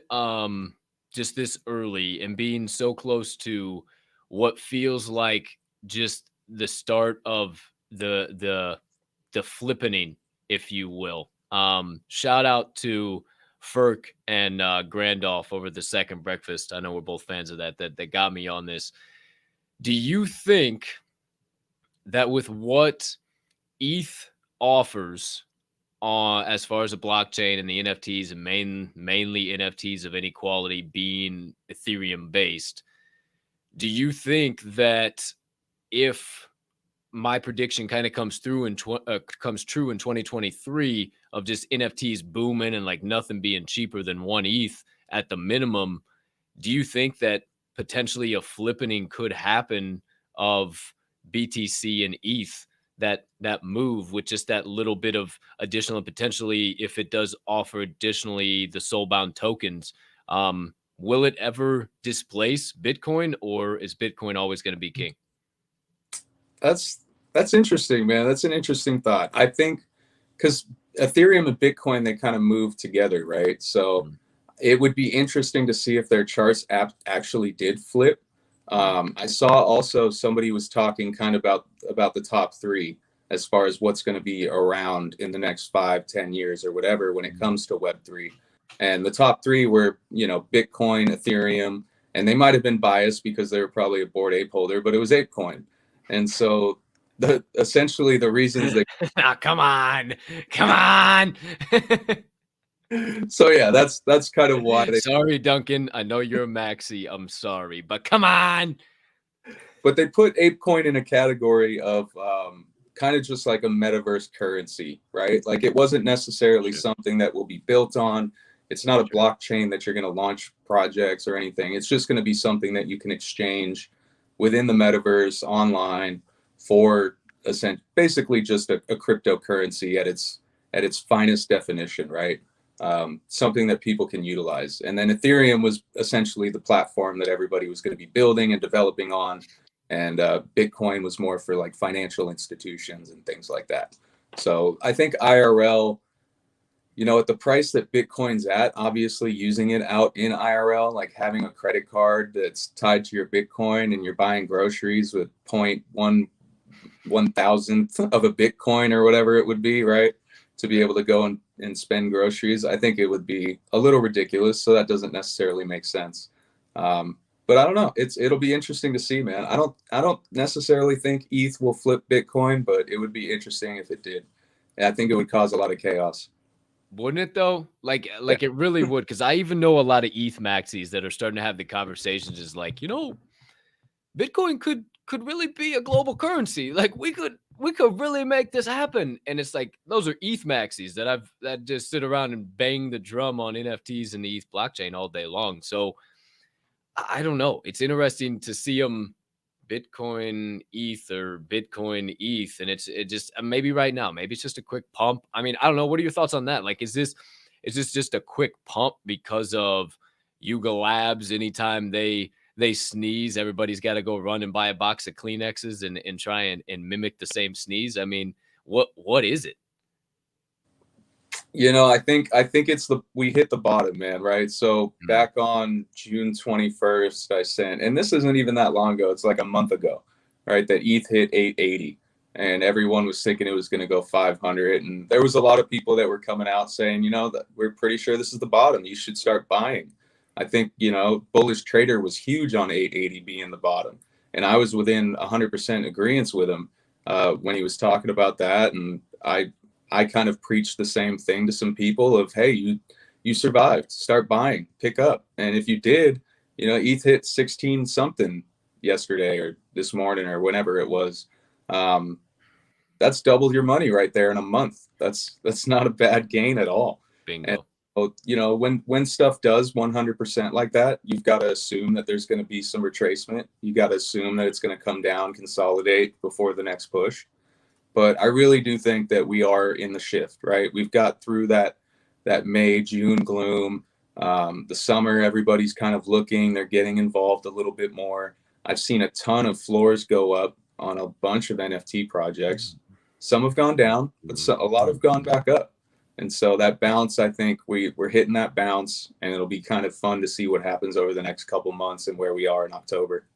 just this early and being so close to what feels like just the start of the flippening, if you will. Shout out to Ferk and Grandolph over the second breakfast. I know we're both fans of that got me on this. Do you think that with what ETH offers as far as a blockchain and the NFTs and mainly NFTs of any quality being Ethereum based, do you think that if my prediction kind of comes true in 2023 of just NFTs booming and like nothing being cheaper than 1 ETH at the minimum, do you think that potentially a flippening could happen of BTC and ETH, that move with just that little bit of additional, and potentially if it does offer additionally the soulbound tokens, will it ever displace Bitcoin, or is Bitcoin always going to be king? That's interesting, man. That's an interesting thought. I think because Ethereum and Bitcoin, they kind of move together, right? So it would be interesting to see if their charts actually did flip. I saw also somebody was talking kind of about the top three as far as what's going to be around in the next 5-10 years or whatever when it comes to Web3. And the top three were, you know, Bitcoin, Ethereum, and they might have been biased because they were probably a Bored Ape holder, but it was ApeCoin. And so essentially the reasons they oh, come on. So yeah, that's kind of why they. Sorry, Duncan. I know you're a maxi. I'm sorry, but come on. But they put ApeCoin in a category of kind of just like a metaverse currency, right? Like it wasn't necessarily something that will be built on. It's not a blockchain that you're going to launch projects or anything. It's just going to be something that you can exchange within the metaverse online for basically just a cryptocurrency at its finest definition, right? Something that people can utilize. And then Ethereum was essentially the platform that everybody was going to be building and developing on. And Bitcoin was more for like financial institutions and things like that. So I think IRL, you know, at the price that Bitcoin's at, obviously using it out in IRL, like having a credit card that's tied to your Bitcoin and you're buying groceries with 0.1/1000th of a Bitcoin or whatever it would be, right? To be able to go and spend groceries, I think it would be a little ridiculous. So that doesn't necessarily make sense. But I don't know. It'll be interesting to see, man. I don't necessarily think ETH will flip Bitcoin, but it would be interesting if it did. And I think it would cause a lot of chaos. Wouldn't it though? Like it really would, because I even know a lot of ETH maxis that are starting to have the conversations is like, you know, Bitcoin could really be a global currency. Like we could really make this happen. And it's like those are ETH maxis that just sit around and bang the drum on NFTs and the ETH blockchain all day long. So I don't know. It's interesting to see them Bitcoin ETH or Bitcoin ETH, and it just maybe right now, maybe it's just a quick pump. I mean, I don't know. What are your thoughts on that? Like, is this just a quick pump because of Yuga Labs? Anytime they sneeze, everybody's got to go run and buy a box of Kleenexes and try and mimic the same sneeze. I mean, what is it? You know, I think we hit the bottom, man, right? So back on June 21st, I sent, and this isn't even that long ago, it's like a month ago, right? That ETH hit 880 and everyone was thinking it was going to go 500. And there was a lot of people that were coming out saying, you know, that we're pretty sure this is the bottom. You should start buying. I think, you know, Bullish Trader was huge on 880 being the bottom. And I was within 100% agreement with him when he was talking about that. And I kind of preached the same thing to some people of, hey, you survived. Start buying, pick up. And if you did, you know, ETH hit 16 something yesterday or this morning or whenever it was. That's double your money right there in a month. That's not a bad gain at all. Bingo. And you know, when stuff does 100% like that, you've got to assume that there's going to be some retracement. You got to assume that it's going to come down, consolidate before the next push. But I really do think that we are in the shift, right? We've got through that May, June gloom. The summer, everybody's kind of looking, they're getting involved a little bit more. I've seen a ton of floors go up on a bunch of NFT projects. Some have gone down, but a lot have gone back up. And so that bounce, I think we're hitting that bounce, and it'll be kind of fun to see what happens over the next couple months and where we are in October.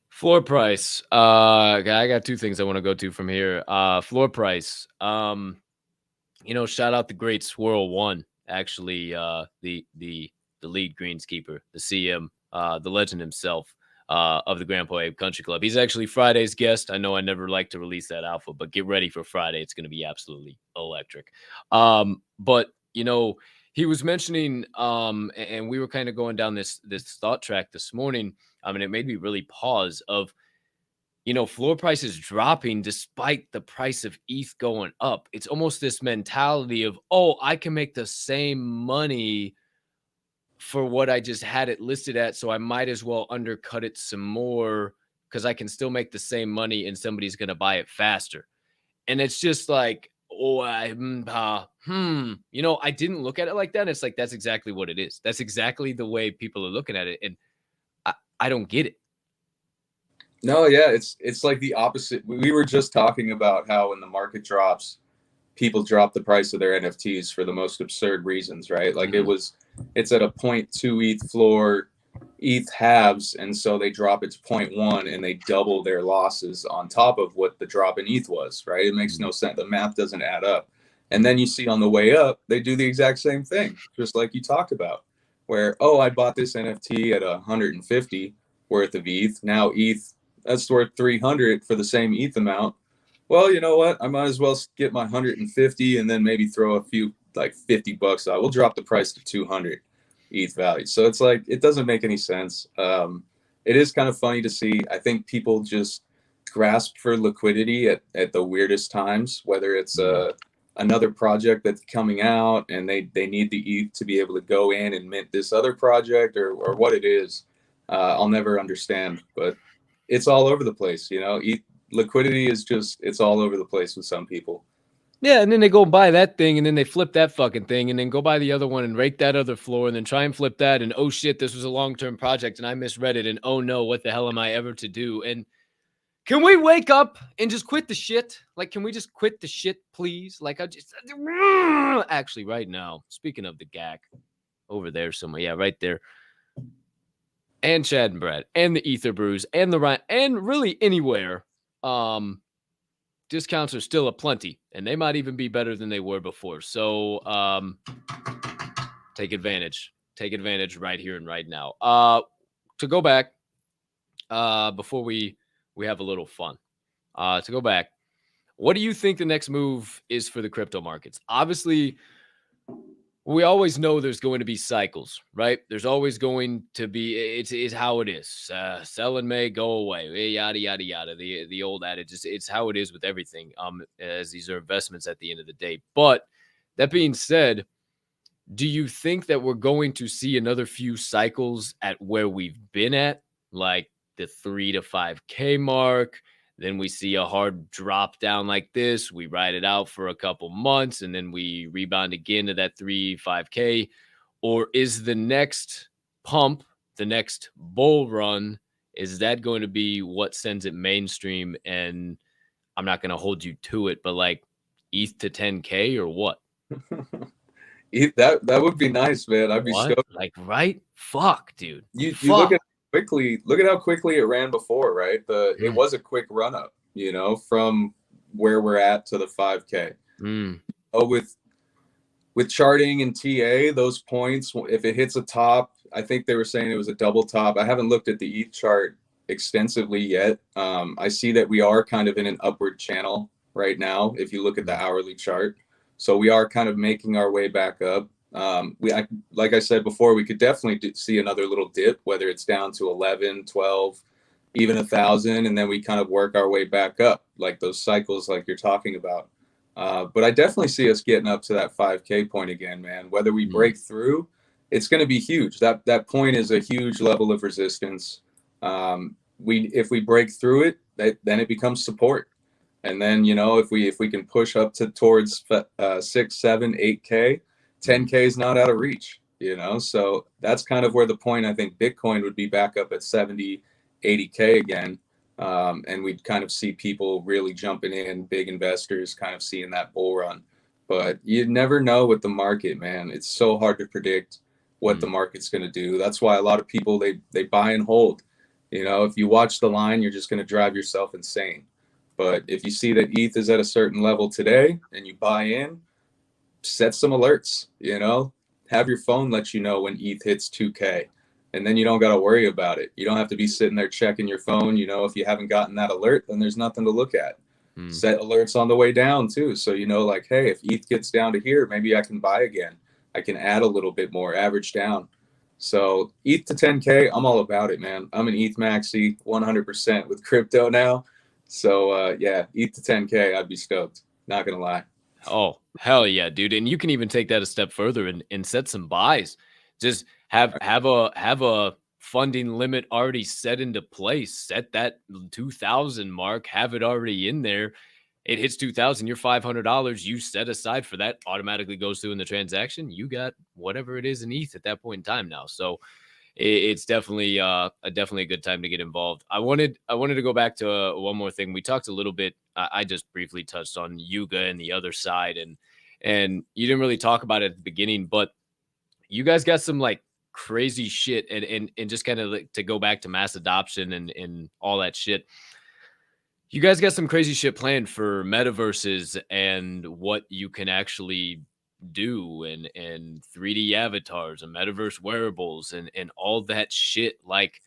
Floor price. I got two things I want to go to from here. Floor price. You know, shout out the great Swirl One. Actually, the lead greenskeeper, the CM, the legend himself, of the Grandpa Abe Country Club. He's actually Friday's guest. I know I never like to release that alpha, but get ready for Friday. It's going to be absolutely electric. But you know, he was mentioning, and we were kind of going down this thought track this morning. I mean, it made me really pause of, you know, floor prices dropping despite the price of ETH going up. It's almost this mentality of, oh, I can make the same money for what I just had it listed at, so I might as well undercut it some more because I can still make the same money and somebody's going to buy it faster. And it's just like, oh, you know, I didn't look at it like that. It's like, that's exactly what it is. That's exactly the way people are looking at it. And I don't get it. No, yeah, it's like the opposite. We were just talking about how when the market drops, people drop the price of their NFTs for the most absurd reasons, right? Like it's at a 0.2 ETH floor, ETH halves, and so they drop it to 0.1 and they double their losses on top of what the drop in ETH was, right? It makes no sense. The math doesn't add up. And then you see on the way up, they do the exact same thing, just like you talked about, where, oh, I bought this NFT at 150 worth of ETH. Now ETH, that's worth 300 for the same ETH amount. Well, you know what? I might as well get my 150 and then maybe throw a few, like $50 out. We'll drop the price to 200 ETH value. So it's like, it doesn't make any sense. It is kind of funny to see. I think people just grasp for liquidity at the weirdest times, whether it's another project that's coming out and they need the ETH to be able to go in and mint this other project or what it is. I'll never understand, but it's all over the place, you know. Liquidity is just, it's all over the place with some people. Yeah, and then they go buy that thing, and then they flip that fucking thing, and then go buy the other one and rake that other floor, and then try and flip that, and oh shit, this was a long-term project, and I misread it, and oh no, what the hell am I ever to do? And can we wake up and just quit the shit? Like, can we just quit the shit, please? Like, I just actually right now, speaking of the GAC, over there somewhere, yeah, right there. And Chad and Brad, and the Ether Brews, and the Ryan, and really anywhere, discounts are still aplenty, and they might even be better than they were before. So take advantage right here and right now. To go back, before we have a little fun, to go back, what do you think the next move is for the crypto markets? Obviously, we always know there's going to be cycles, right? There's always going to be, it's how it is. Sell in May, go away, yada, yada, yada. The old adage, it's how it is with everything, as these are investments at the end of the day. But that being said, do you think that we're going to see another few cycles at where we've been at, like the 3 to 5K mark? Then we see a hard drop down like this. We ride it out for a couple months, and then we rebound again to that 5K. Or is the next pump, the next bull run, is that going to be what sends it mainstream? And I'm not going to hold you to it, but like ETH to 10K or what? That would be nice, man. I'd be stoked. Like, right? Fuck, dude. You look at how quickly it ran before, right? It was a quick run up, you know, from where we're at to the 5K. Oh, with charting and TA, those points, if it hits a top, I think they were saying it was a double top. I haven't looked at the ETH chart extensively yet. I see that we are kind of in an upward channel right now, if you look at the hourly chart. So we are kind of making our way back up. Like I said before, we could definitely see another little dip, whether it's down to 11, 12, even 1,000, and then we kind of work our way back up, like those cycles like you're talking about. But I definitely see us getting up to that 5K point again, man. Whether we break through, it's going to be huge. That point is a huge level of resistance. If we break through it, then it becomes support. And then, you know, if we can push up to towards 6, 7, 8K, 10K is not out of reach, you know. So that's kind of where the point, I think Bitcoin would be back up at 70, 80K again. And we'd kind of see people really jumping in, big investors kind of seeing that bull run. But you never know with the market, man. It's so hard to predict what the market's going to do. That's why a lot of people, they buy and hold. You know, if you watch the line, you're just going to drive yourself insane. But if you see that ETH is at a certain level today and you buy in, set some alerts, you know, have your phone let you know when ETH hits 2K. And then you don't got to worry about it. You don't have to be sitting there checking your phone. You know, if you haven't gotten that alert, then there's nothing to look at. Set alerts on the way down too. So, you know, like, hey, if ETH gets down to here, maybe I can buy again. I can add a little bit more, average down. So ETH to 10K, I'm all about it, man. I'm an ETH maxi 100% with crypto now. So yeah, ETH to 10K, I'd be stoked. Not gonna lie. Oh, hell yeah, dude. And you can even take that a step further and set some buys. Just have a funding limit already set into place. Set that 2,000 mark, have it already in there. It hits 2,000, your $500 you set aside for that automatically goes through in the transaction. You got whatever it is in ETH at that point in time now. So it's definitely definitely a good time to get involved. I wanted to go back to one more thing. We talked a little bit. I just briefly touched on Yuga and the other side, and you didn't really talk about it at the beginning, but you guys got some like crazy shit, and just kind of like to go back to mass adoption and all that shit. You guys got some crazy shit planned for metaverses and what you can actually do and 3D avatars and metaverse wearables and all that shit. Like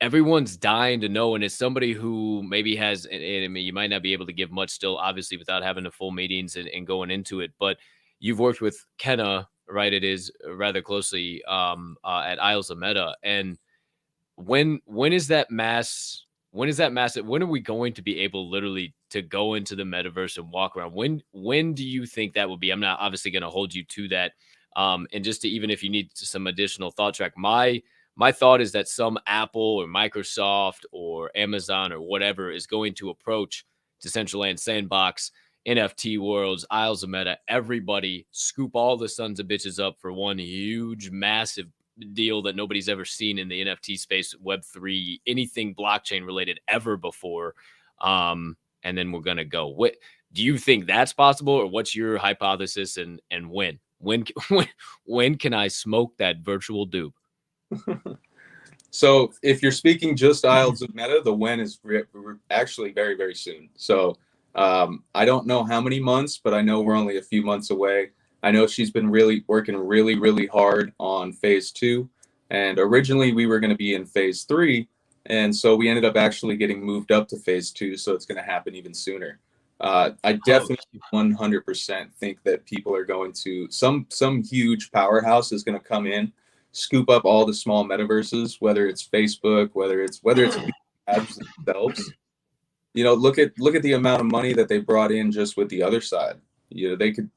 everyone's dying to know. And as somebody who maybe has, and I mean, you might not be able to give much still, obviously, without having the full meetings and going into it, but you've worked with Kenna, right? It is rather closely at Isles of Meta. And when is that mass when is that massive when are we going to be able literally to go into the metaverse and walk around? When do you think that will be? I'm not obviously going to hold you to that. And just to, even if you need some additional thought track, my thought is that some Apple or Microsoft or Amazon or whatever is going to approach Decentraland Sandbox, NFT Worlds, Isles of Meta, everybody scoop all the sons of bitches up for one huge, massive deal that nobody's ever seen in the NFT space, Web3, anything blockchain related ever before. And then we're gonna go. What do you think that's possible, or what's your hypothesis? And when when can I smoke that virtual dupe? So if you're speaking just Isles of Meta, the when is actually very, very soon. So I don't know how many months, but I know we're only a few months away. I know she's been really working really, really hard on phase 2. And originally we were going to be in phase 3. And so we ended up actually getting moved up to phase 2. So it's going to happen even sooner. I definitely 100% think that people are going to, some huge powerhouse is going to come in, scoop up all the small metaverses, whether it's Facebook, whether it's apps themselves. You know, look at the amount of money that they brought in just with the other side. You know, they could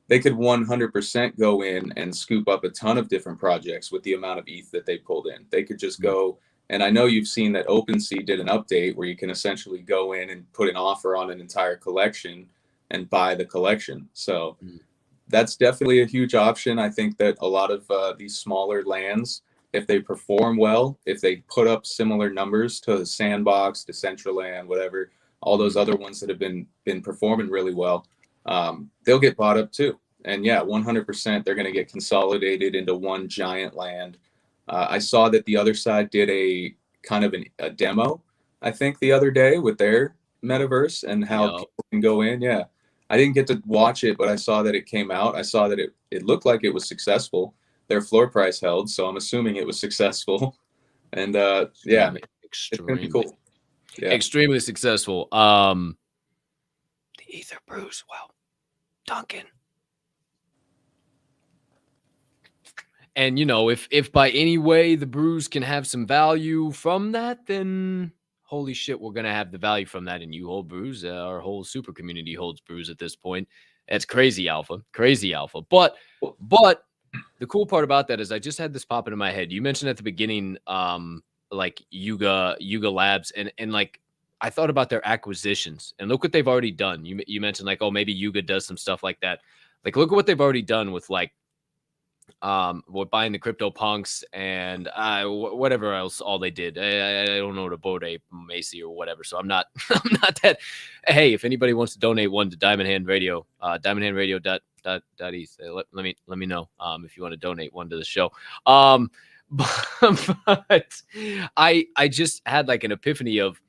100% go in and scoop up a ton of different projects with the amount of ETH that they pulled in. They could just go, and I know you've seen that OpenSea did an update where you can essentially go in and put an offer on an entire collection and buy the collection. So that's definitely a huge option. I think that a lot of these smaller lands, if they perform well, if they put up similar numbers to the Sandbox, Decentraland, whatever, all those other ones that have been performing really well, they'll get bought up too. And yeah, 100% they're going to get consolidated into one giant land. I saw that the other side did a kind of a demo, I think, the other day with their metaverse and how people can go in. Yeah. I didn't get to watch it, but I saw that it came out. I saw that it looked like it was successful. Their floor price held, so I'm assuming it was successful. And yeah, it's gonna be cool. Yeah. Extremely successful. The Ether Bruce, well, Duncan. And, you know, if by any way the brews can have some value from that, then holy shit, we're going to have the value from that. And you hold brews. Our whole super community holds brews at this point. It's crazy alpha, crazy alpha. But the cool part about that is I just had this pop into my head. You mentioned at the beginning, like Yuga Labs, and like I thought about their acquisitions, and look what they've already done. You mentioned like, oh, maybe Yuga does some stuff like that. Like, look at what they've already done with like with buying the crypto punks and whatever else all they did. I don't know, the Bored Ape Macy or whatever. So I'm not I'm not that. Hey, if anybody wants to donate one to Diamond Hand Radio, diamondhandradio.eth, let me know if you want to donate one to the show. But I just had like an epiphany of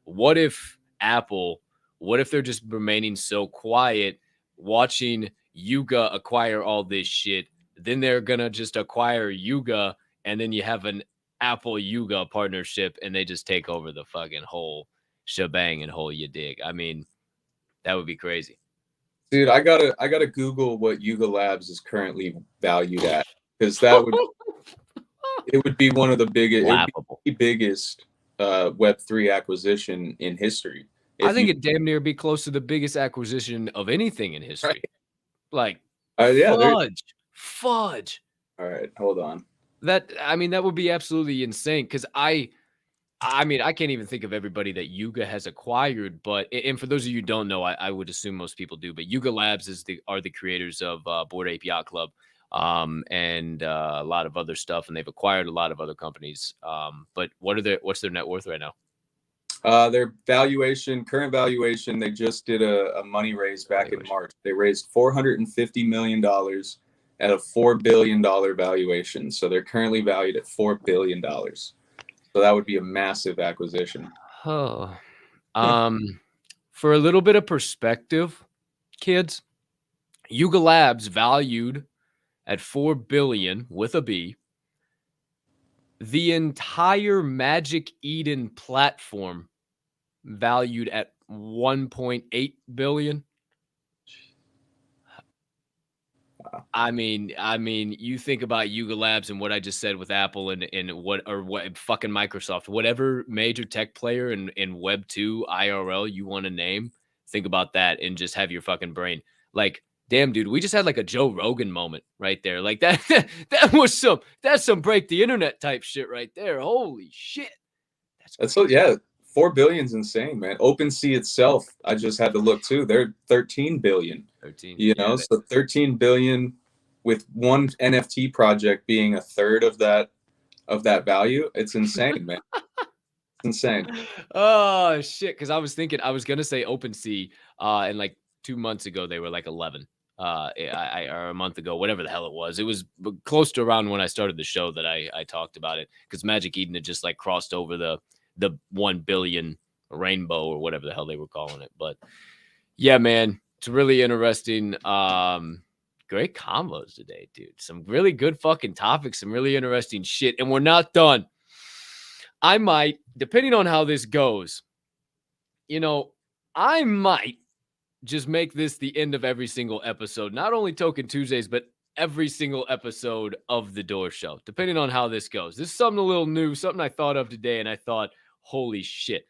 what if they're just remaining so quiet, watching Yuga acquire all this shit. Then they're gonna just acquire Yuga, and then you have an Apple Yuga partnership, and they just take over the fucking whole shebang and whole you dig. I mean, that would be crazy. Dude, I gotta Google what Yuga Labs is currently valued at, because that would it would be one of the biggest Web3 acquisition in history. I think it'd damn near be close to the biggest acquisition of anything in history. Right. Like, yeah, fudge. All right, hold on. That would be absolutely insane, because I mean, I can't even think of everybody that Yuga has acquired, but and for those of you who don't know, I would assume most people do, but Yuga Labs are the creators of Bored Ape Yacht Club, and a lot of other stuff, and they've acquired a lot of other companies. But what's their net worth right now? Their current valuation, they just did a money raise back in March. They raised $450 million at a $4 billion valuation. So they're currently valued at $4 billion. So that would be a massive acquisition. Oh, for a little bit of perspective, kids, Yuga Labs valued at $4 billion with a B. The entire Magic Eden platform valued at $1.8 billion. I mean, you think about Yuga Labs and what I just said with Apple and what fucking Microsoft, whatever major tech player in Web 2 IRL you want to name, think about that and just have your fucking brain. Like, damn, dude, we just had like a Joe Rogan moment right there. Like that's some break the internet type shit right there. Holy shit. That's so, yeah. 4 billion is insane, man. OpenSea itself, I just had to look too. They're 13 billion. 13. You know, so 13 billion with one NFT project being a third of that value. It's insane, man. It's insane. Oh shit. Cause I was gonna say OpenSea, and like 2 months ago they were like 11. Or a month ago, whatever the hell it was close to around when I started the show that I talked about it, because Magic Eden had just like crossed over the 1 billion rainbow or whatever the hell they were calling it. But yeah, man, it's really interesting. Great combos today, dude. Some really good fucking topics, some really interesting shit. And we're not done. I might, depending on how this goes, you know, I might just make this the end of every single episode. Not only Token Tuesdays, but every single episode of the Door Show, depending on how this goes. This is something a little new, something I thought of today, and I thought, holy shit.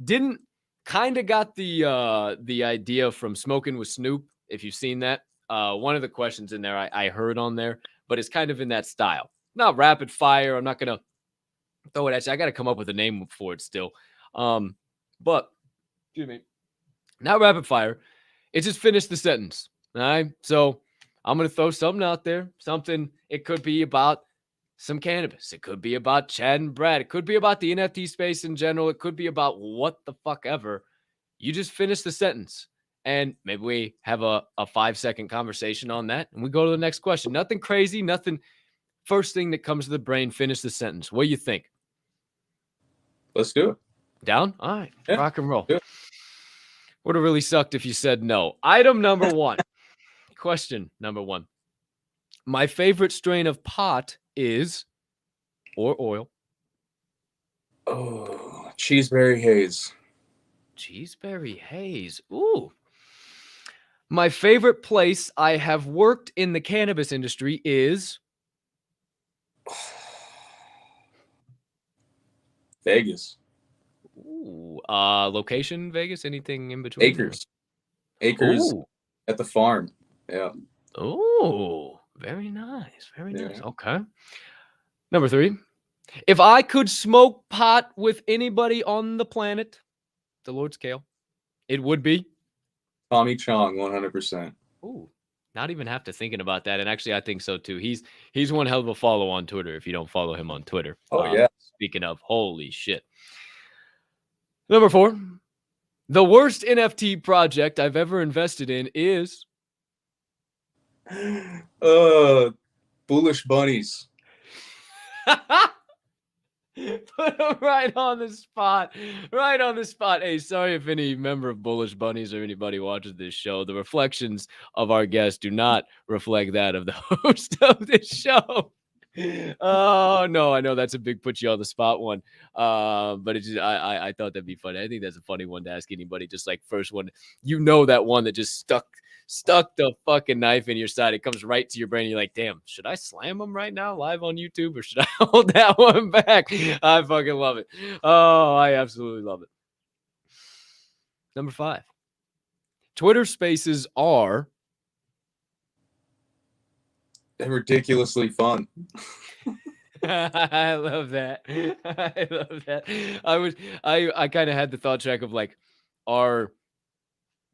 Didn't kind of got the idea from Smoking with Snoop, if you've seen that. One of the questions in there I heard on there, but it's kind of in that style. Not rapid fire. I'm not going to throw it at you. I got to come up with a name for it still. But, excuse me, not rapid fire. It just finished the sentence. All right. So I'm going to throw something out there. Something, it could be about some cannabis. It could be about Chad and Brad. It could be about the NFT space in general. It could be about what the fuck ever. You just finish the sentence. And maybe we have a 5-second conversation on that. And we go to the next question. Nothing crazy. Nothing. First thing that comes to the brain, finish the sentence. What do you think? Let's do it. Down? All right. Yeah, rock and roll. Would have really sucked if you said no. Item number 1. Question number 1. My favorite strain of pot is, or oil. Oh, Cheeseberry Haze. Cheeseberry Haze. Ooh. My favorite place I have worked in the cannabis industry is Vegas. Ooh, location Vegas? Anything in between? Acres Ooh, at the farm. Yeah. ooh, very nice, very nice. Yeah. Okay. Number 3. If I could smoke pot with anybody on the planet, the Lord Scale, it would be. Tommy Chong, 100%. Ooh, not even have to thinking about that. And actually, I think so too. He's one hell of a follow on Twitter. If you don't follow him on Twitter, Oh yeah. speaking of, holy shit. Number 4, the worst NFT project I've ever invested in is. Foolish bunnies. Put him right on the spot. Right on the spot. Hey, sorry if any member of Bullish Bunnies or anybody watches this show. The reflections of our guests do not reflect that of the host of this show. Oh no, I know that's a big put you on the spot one. But it's just, I thought that'd be funny. I think that's a funny one to ask anybody. Just like first one, that one that just stuck the fucking knife in your side. It comes right to your brain. You're like, damn, should I slam him right now live on YouTube or should I hold that one back? I fucking love it. Oh, I absolutely love it. Number 5. Twitter Spaces are. They're ridiculously fun. I love that. I love that. I kind of had the thought track of like, are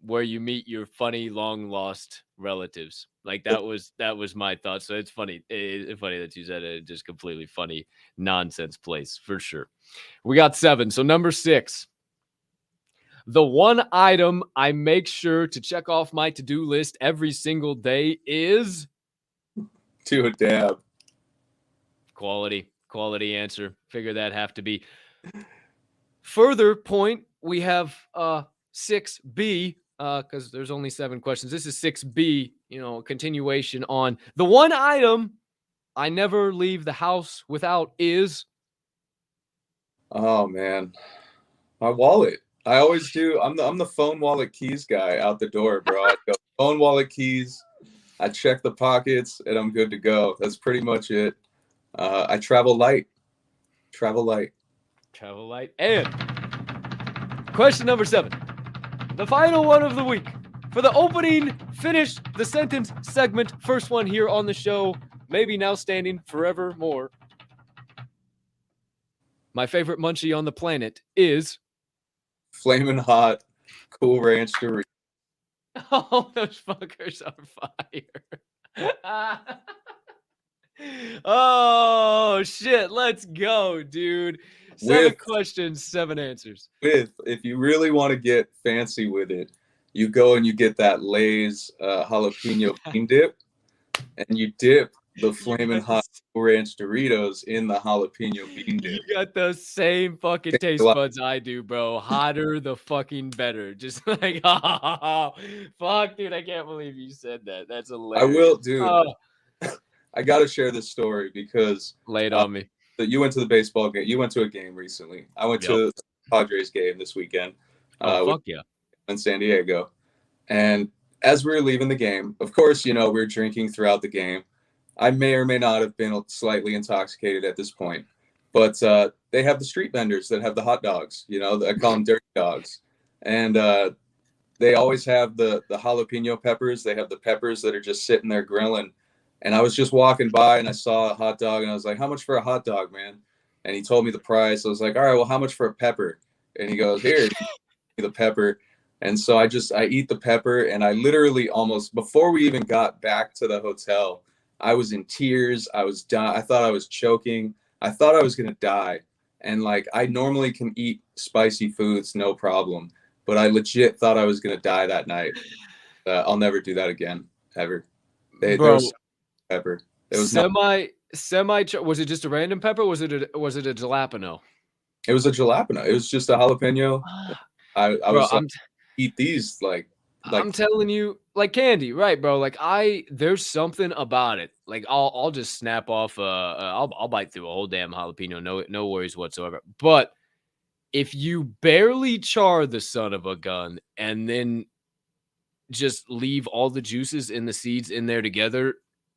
where you meet your funny long lost relatives. Like that was my thought. So it's funny. It's funny that you said it. Just completely funny nonsense place for sure. We got 7. So number 6. The one item I make sure to check off my to-do list every single day is To a dab. Quality answer. Figure that have to be. Further point, we have 6B because there's only 7 questions. This is 6B, continuation on the one item I never leave the house without is. Oh man, my wallet. I always do. I'm the phone, wallet, keys guy out the door, bro. I go phone, wallet, keys. I check the pockets and I'm good to go. That's pretty much it. I travel light. Travel light. And question number 7, the final one of the week for the opening, finish the sentence segment. First one here on the show, maybe now standing forevermore. My favorite munchie on the planet is. Flamin' hot, Cool Ranch Doritos. Oh, those fuckers are fire. Oh, shit. Let's go, dude. 7 questions, 7 answers. If you really want to get fancy with it, you go and you get that Lay's jalapeno bean dip, and you dip the Flamin' hot Cool Ranch Doritos in the jalapeno bean dip. You got the same fucking taste buds I do, bro. Hotter the fucking better. Just like, oh, fuck, dude. I can't believe you said that. That's hilarious. I will, dude. I got to share this story because lay it on me. You went to the baseball game. You went to a game recently. I went to the Padres game this weekend. Fuck yeah. In San Diego. And as we were leaving the game, of course, we were drinking throughout the game. I may or may not have been slightly intoxicated at this point, but they have the street vendors that have the hot dogs, I call them dirty dogs. And they always have the jalapeno peppers. They have the peppers that are just sitting there grilling. And I was just walking by and I saw a hot dog and I was like, how much for a hot dog, man? And he told me the price. I was like, all right, well, how much for a pepper? And he goes, here, the pepper. And so I eat the pepper, and I literally almost, before we even got back to the hotel, I was in tears. I was dying. I thought I was choking. I thought I was going to die. And like, I normally can eat spicy foods, no problem. But I legit thought I was going to die that night. I'll never do that again, ever. There was pepper. It was semi. Was it just a random pepper? Was it a jalapeno? It was a jalapeno. It was just a jalapeno. I was like, eat these like I'm telling you, like candy, right, bro? Like there's something about it. Like I'll just snap off. I'll bite through a whole damn jalapeno. No worries whatsoever. But if you barely char the son of a gun and then just leave all the juices and the seeds in there together,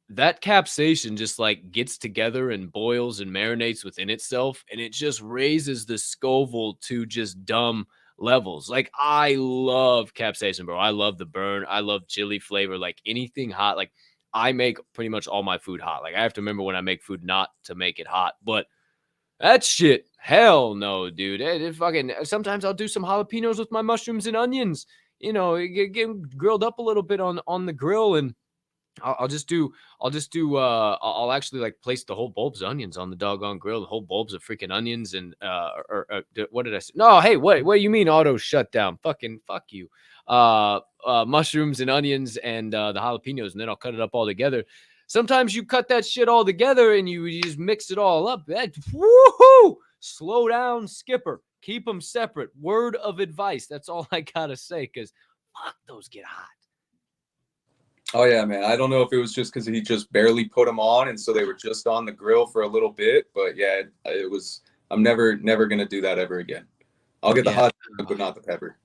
that capsaicin just like gets together and boils and marinates within itself, and it just raises the Scoville to just dumb levels. Like, I love capsaicin, bro. I love the burn. I love chili flavor. Like, anything hot. Like, I make pretty much all my food hot. Like, I have to remember when I make food not to make it hot, but that shit, hell no, dude. It fucking, sometimes I'll do some jalapenos with my mushrooms and onions. You know, get 'em grilled up a little bit on the grill, and I'll just do, I'll actually like place the whole bulbs of onions on the doggone grill, the whole bulbs of freaking onions, and what did I say? No, hey, what you mean auto shutdown? Fucking fuck you. Mushrooms and onions and the jalapenos, and then I'll cut it up all together. Sometimes you cut that shit all together and you just mix it all up. That, woohoo! Slow down, skipper. Keep them separate. Word of advice. That's all I gotta say, because fuck, those get hot. Oh yeah, man. I don't know if it was just because he just barely put them on, and so they were just on the grill for a little bit. But yeah, it was. I'm never gonna do that ever again. I'll get the hot dog, but not the pepper.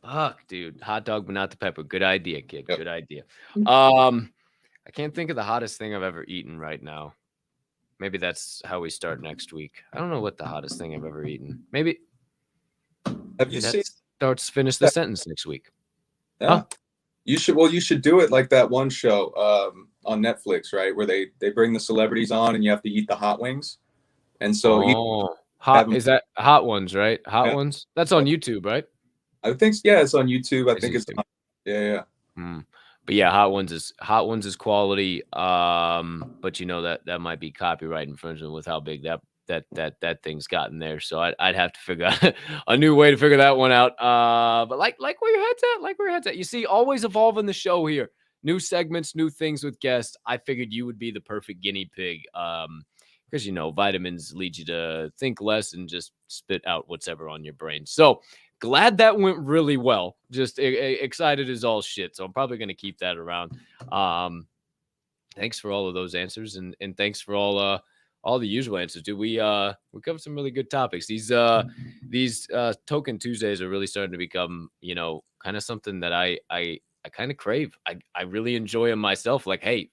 Fuck, dude. Hot dog, but not the pepper. Good idea, kid. Yep. Good idea. I can't think of the hottest thing I've ever eaten right now. Maybe that's how we start next week. I don't know what the hottest thing I've ever eaten. Maybe. Have you seen? Finish the sentence next week. Yeah. Huh? You should. Well, you should do it like that one show on Netflix, right, where they bring the celebrities on and you have to eat the hot wings. And so is that Hot Ones, right? Hot Ones. That's on YouTube, right? I think it's on YouTube. I think it's on, yeah. But yeah, Hot Ones is quality. But you know that might be copyright infringement with how big that thing's gotten there. So I'd have to figure out a new way to figure that one out. But like where your head's at. You see, always evolving the show here. New segments, new things with guests. I figured you would be the perfect guinea pig. Because you know, vitamins lead you to think less and just spit out what's ever on your brain. So glad that went really well. Just excited as all shit. So I'm probably going to keep that around. Thanks for all of those answers, and thanks for all the usual answers, dude. We covered some really good topics. These Token Tuesdays are really starting to become, you know, kind of something that I kind of crave. I really enjoy them myself. Like, hey,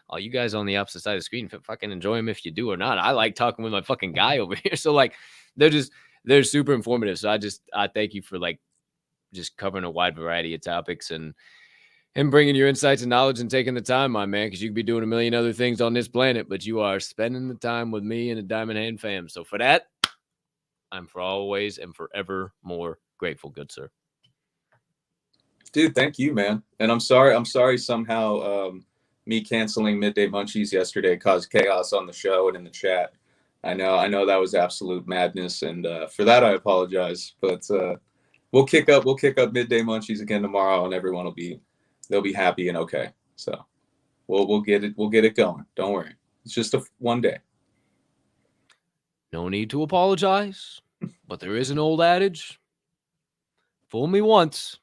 all you guys on the opposite side of the screen, fucking enjoy them if you do or not. I like talking with my fucking guy over here. So like, they're super informative. So I thank you for like just covering a wide variety of topics and bringing your insights and knowledge and taking the time, my man, because you could be doing a million other things on this planet, but you are spending the time with me and the Diamond Hand fam. So for that, I'm for always and forever more grateful, good sir. Dude, thank you, man. And I'm sorry somehow me canceling Midday Munchies yesterday caused chaos on the show and in the chat. I know that was absolute madness, and for that I apologize. But we'll kick up Midday Munchies again tomorrow, and everyone they'll be happy and okay. So we'll get it going. Don't worry. It's just one day. No need to apologize, but there is an old adage: fool me once,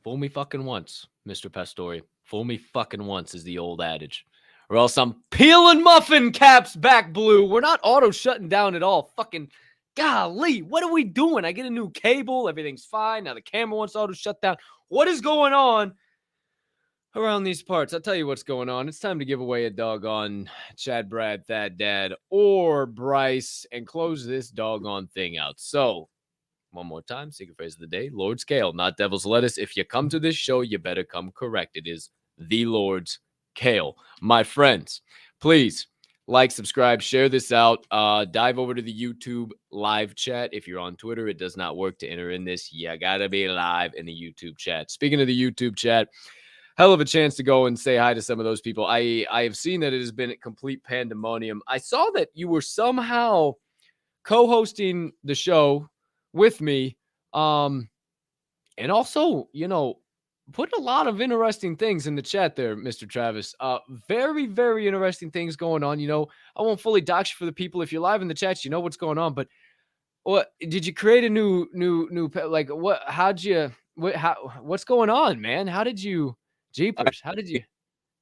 fool me fucking once, Mr. Pastore. Fool me fucking once is the old adage. Or else I'm peeling muffin caps back blue. We're not auto shutting down at all. Fucking golly, what are we doing? I get a new cable. Everything's fine. Now the camera wants auto shut down. What is going on around these parts? I'll tell you what's going on. It's time to give away a doggone Chad, Brad, Thad, Dad, or Bryce and close this doggone thing out. So, one more time, secret phrase of the day, Lord's Kale, not Devil's Lettuce. If you come to this show, you better come correct. It is the Lord's Kale. My friends, please like, subscribe, share this out. Dive over to the YouTube live chat. If you're on Twitter, it does not work to enter in this. You gotta be live in the YouTube chat. Speaking of the YouTube chat, hell of a chance to go and say hi to some of those people. I have seen that it has been a complete pandemonium. I saw that you were somehow co-hosting the show with me. And also, you know, put a lot of interesting things in the chat there, Mr. Travis. Very, very interesting things going on. You know, I won't fully dox you for the people. If you're live in the chat, you know what's going on. But what did you create a new like what? What's going on, man? How did you? Jeepers! How did you?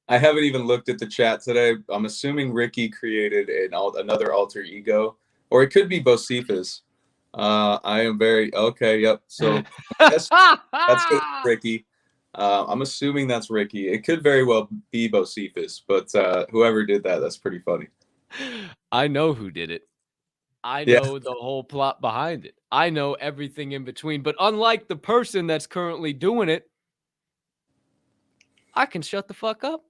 I haven't even looked at the chat today. I'm assuming Ricky created another alter ego, or it could be Bocephus. I am very okay. Yep. So that's good, Ricky. I'm assuming that's Ricky. It could very well be Bocephus, but whoever did that, that's pretty funny. I know who did it. I Yeah. know the whole plot behind it. I know everything in between. But unlike the person that's currently doing it, I can shut the fuck up.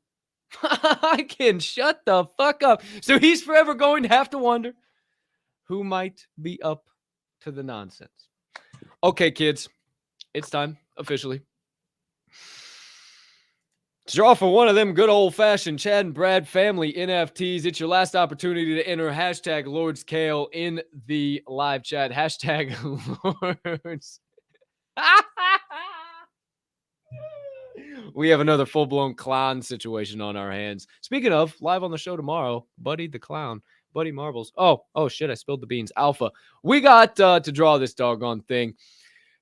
I can shut the fuck up. So he's forever going to have to wonder who might be up to the nonsense. Okay, kids, it's time officially to draw for one of them good old-fashioned Chad and Brad family NFTs. It's your last opportunity to enter hashtag Lord's Kale in the live chat. Hashtag Lords. We have another full-blown clown situation on our hands. Speaking of, live on the show tomorrow, Buddy the Clown, Buddy Marbles. Oh shit, I spilled the beans. Alpha. We got to draw this doggone thing.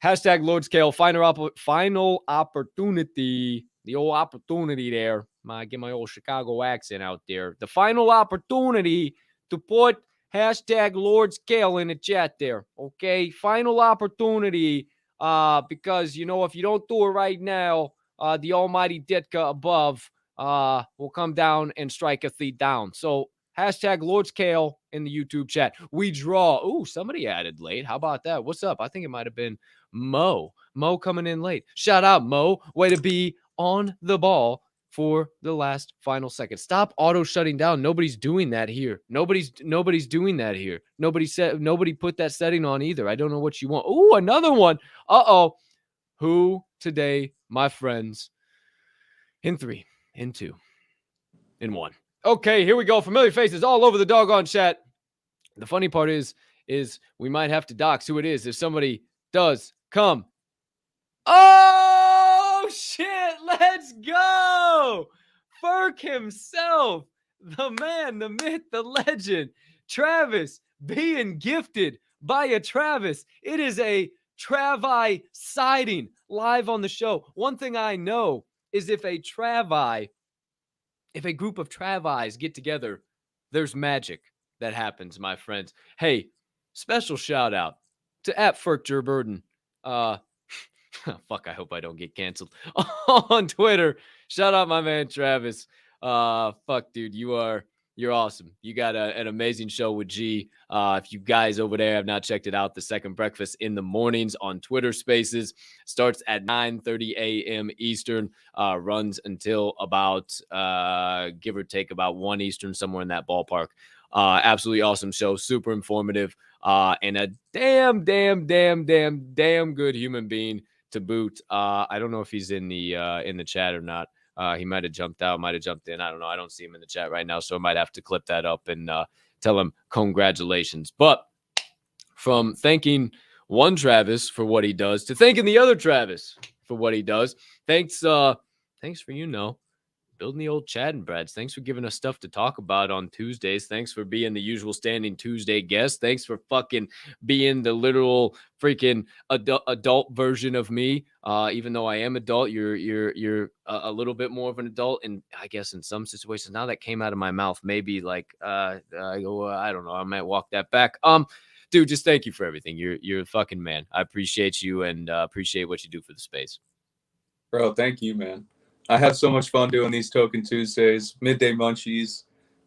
Hashtag Lord's Kale, final opportunity. The old opportunity there. Get my old Chicago accent out there. The final opportunity to put hashtag Lord's Kale in the chat there. Okay? Final opportunity. Because, if you don't do it right now, the almighty Ditka above will come down and strike thee down. So, hashtag Lord's Kale in the YouTube chat. We draw. Ooh, somebody added late. How about that? What's up? I think it might have been Mo coming in late. Shout out, Mo. Way to be on the ball for the last final second. Stop auto shutting down. Nobody's doing that here. Nobody's doing that here. Nobody put that setting on either. I don't know what you want. Ooh, another one. Uh-oh. Who today, my friends? In 3, in 2, in 1. Okay, here we go. Familiar faces all over the doggone chat. The funny part is we might have to dox who it is if somebody does come. Oh, shit. Let's go. Ferk himself. The man, the myth, the legend. Travis being gifted by a Travis. It is a Travi sighting live on the show. One thing I know is if a group of Travis get together, there's magic that happens, my friends. Hey, special shout out to @FerkJerBurden. Fuck, I hope I don't get canceled on Twitter. Shout out my man Travis. Fuck, dude, you're awesome. You got an amazing show with G. If you guys over there have not checked it out, the Second Breakfast in the mornings on Twitter Spaces starts at 9:30 a.m. Eastern, runs until about give or take about 1 Eastern, somewhere in that ballpark. Absolutely awesome show, super informative, and a damn good human being to boot. I don't know if he's in the chat or not. He might have jumped out, might have jumped in. I don't know. I don't see him in the chat right now, so I might have to clip that up and tell him congratulations. But from thanking one Travis for what he does to thanking the other Travis for what he does, thanks for building the old Chad and Brads. Thanks for giving us stuff to talk about on Tuesdays. Thanks for being the usual standing Tuesday guest. Thanks for fucking being the literal freaking adult version of me. Even though I am adult, you're a little bit more of an adult. And I guess in some situations, now that came out of my mouth, maybe like I don't know. I might walk that back. Dude, just thank you for everything. You're a fucking man. I appreciate you and appreciate what you do for the space. Bro, thank you, man. I have so much fun doing these Token Tuesdays, midday munchies,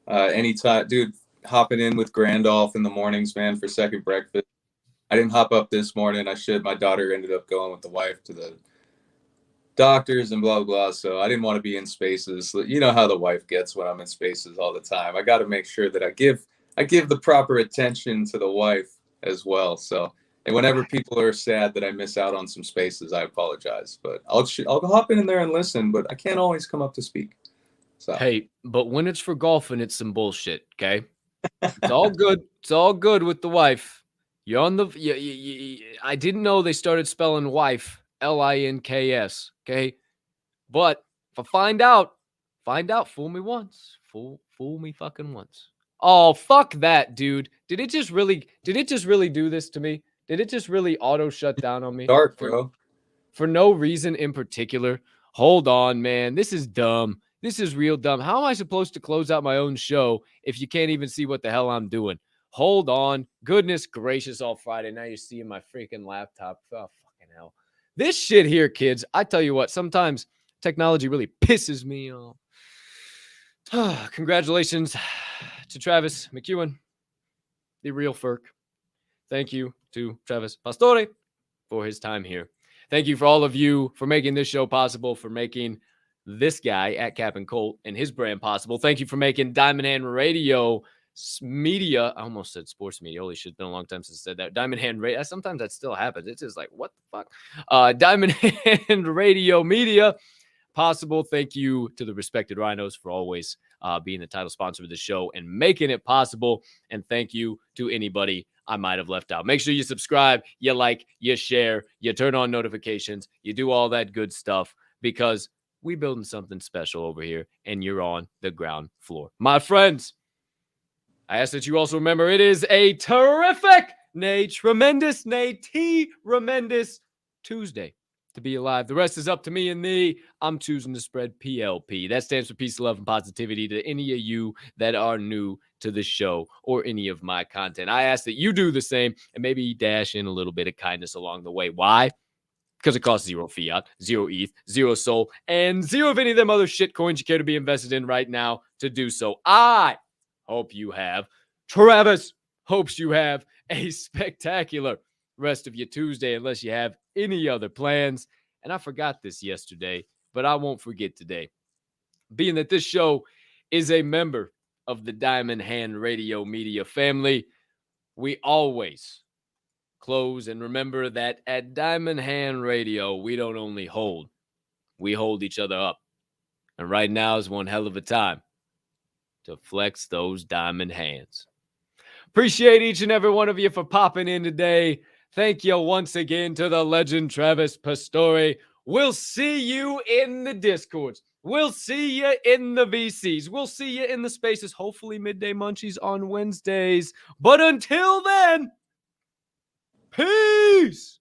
anytime. Dude, hopping in with Grandolph in the mornings, man, for second breakfast. I didn't hop up this morning. I should. My daughter ended up going with the wife to the doctors and blah, blah. So I didn't want to be in spaces. You know how the wife gets when I'm in spaces all the time. I got to make sure that I give the proper attention to the wife as well. So, and whenever people are sad that I miss out on some spaces, I apologize. But I'll hop in there and listen, but I can't always come up to speak. So. Hey, but when it's for golfing, it's some bullshit, okay? It's all good. It's all good with the wife. You're on the I didn't know they started spelling wife Links, okay? But if I find out, fool me once. Fool me fucking once. Oh, fuck that, dude. Did it just really do this to me? Did it just really auto shut down on me? Dark, bro. For no reason in particular. Hold on, man. This is dumb. This is real dumb. How am I supposed to close out my own show if you can't even see what the hell I'm doing? Hold on. Goodness gracious, all Friday. Now you're seeing my freaking laptop. Oh, fucking hell. This shit here, kids, I tell you what, sometimes technology really pisses me off. Congratulations to Travis McEwen, the real Ferk. Thank you to Travis Pastore for his time here. Thank you for all of you for making this show possible, for making this guy at Cap and Colt and his brand possible. Thank you for making Diamond Hand Radio media. I almost said sports media. Holy shit, it's been a long time since I said that. Diamond Hand Radio. Sometimes that still happens. It's just like, what the fuck? Diamond Hand Radio media possible. Thank you to the Respected Rhinos for always being the title sponsor of the show and making it possible. And thank you to anybody I might have left out. Make sure you subscribe, you like, you share, you turn on notifications, you do all that good stuff, because we building something special over here and you're on the ground floor. My friends, I ask that you also remember it is a terrific, nay, tremendous, nay, tremendous Tuesday to be alive. The rest is up to me and thee. I'm choosing to spread PLP. That stands for peace, love, and positivity to any of you that are new to the show or any of my content. I ask that you do the same and maybe dash in a little bit of kindness along the way. Why? Because it costs 0 fiat, 0 ETH, 0 SOL, and 0 of any of them other shit coins you care to be invested in right now to do so. I hope you have. Travis hopes you have a spectacular rest of your Tuesday, unless you have any other plans. And I forgot this yesterday, but I won't forget today. Being that this show is a member of the Diamond Hand Radio Media family, we always close and remember that at Diamond Hand Radio, we don't only hold, we hold each other up. And right now is one hell of a time to flex those diamond hands. Appreciate each and every one of you for popping in today. Thank you once again to the legend Travis Pastore. We'll see you in the Discords. We'll see you in the VCs. We'll see you in the spaces, hopefully Midday Munchies on Wednesdays. But until then, peace!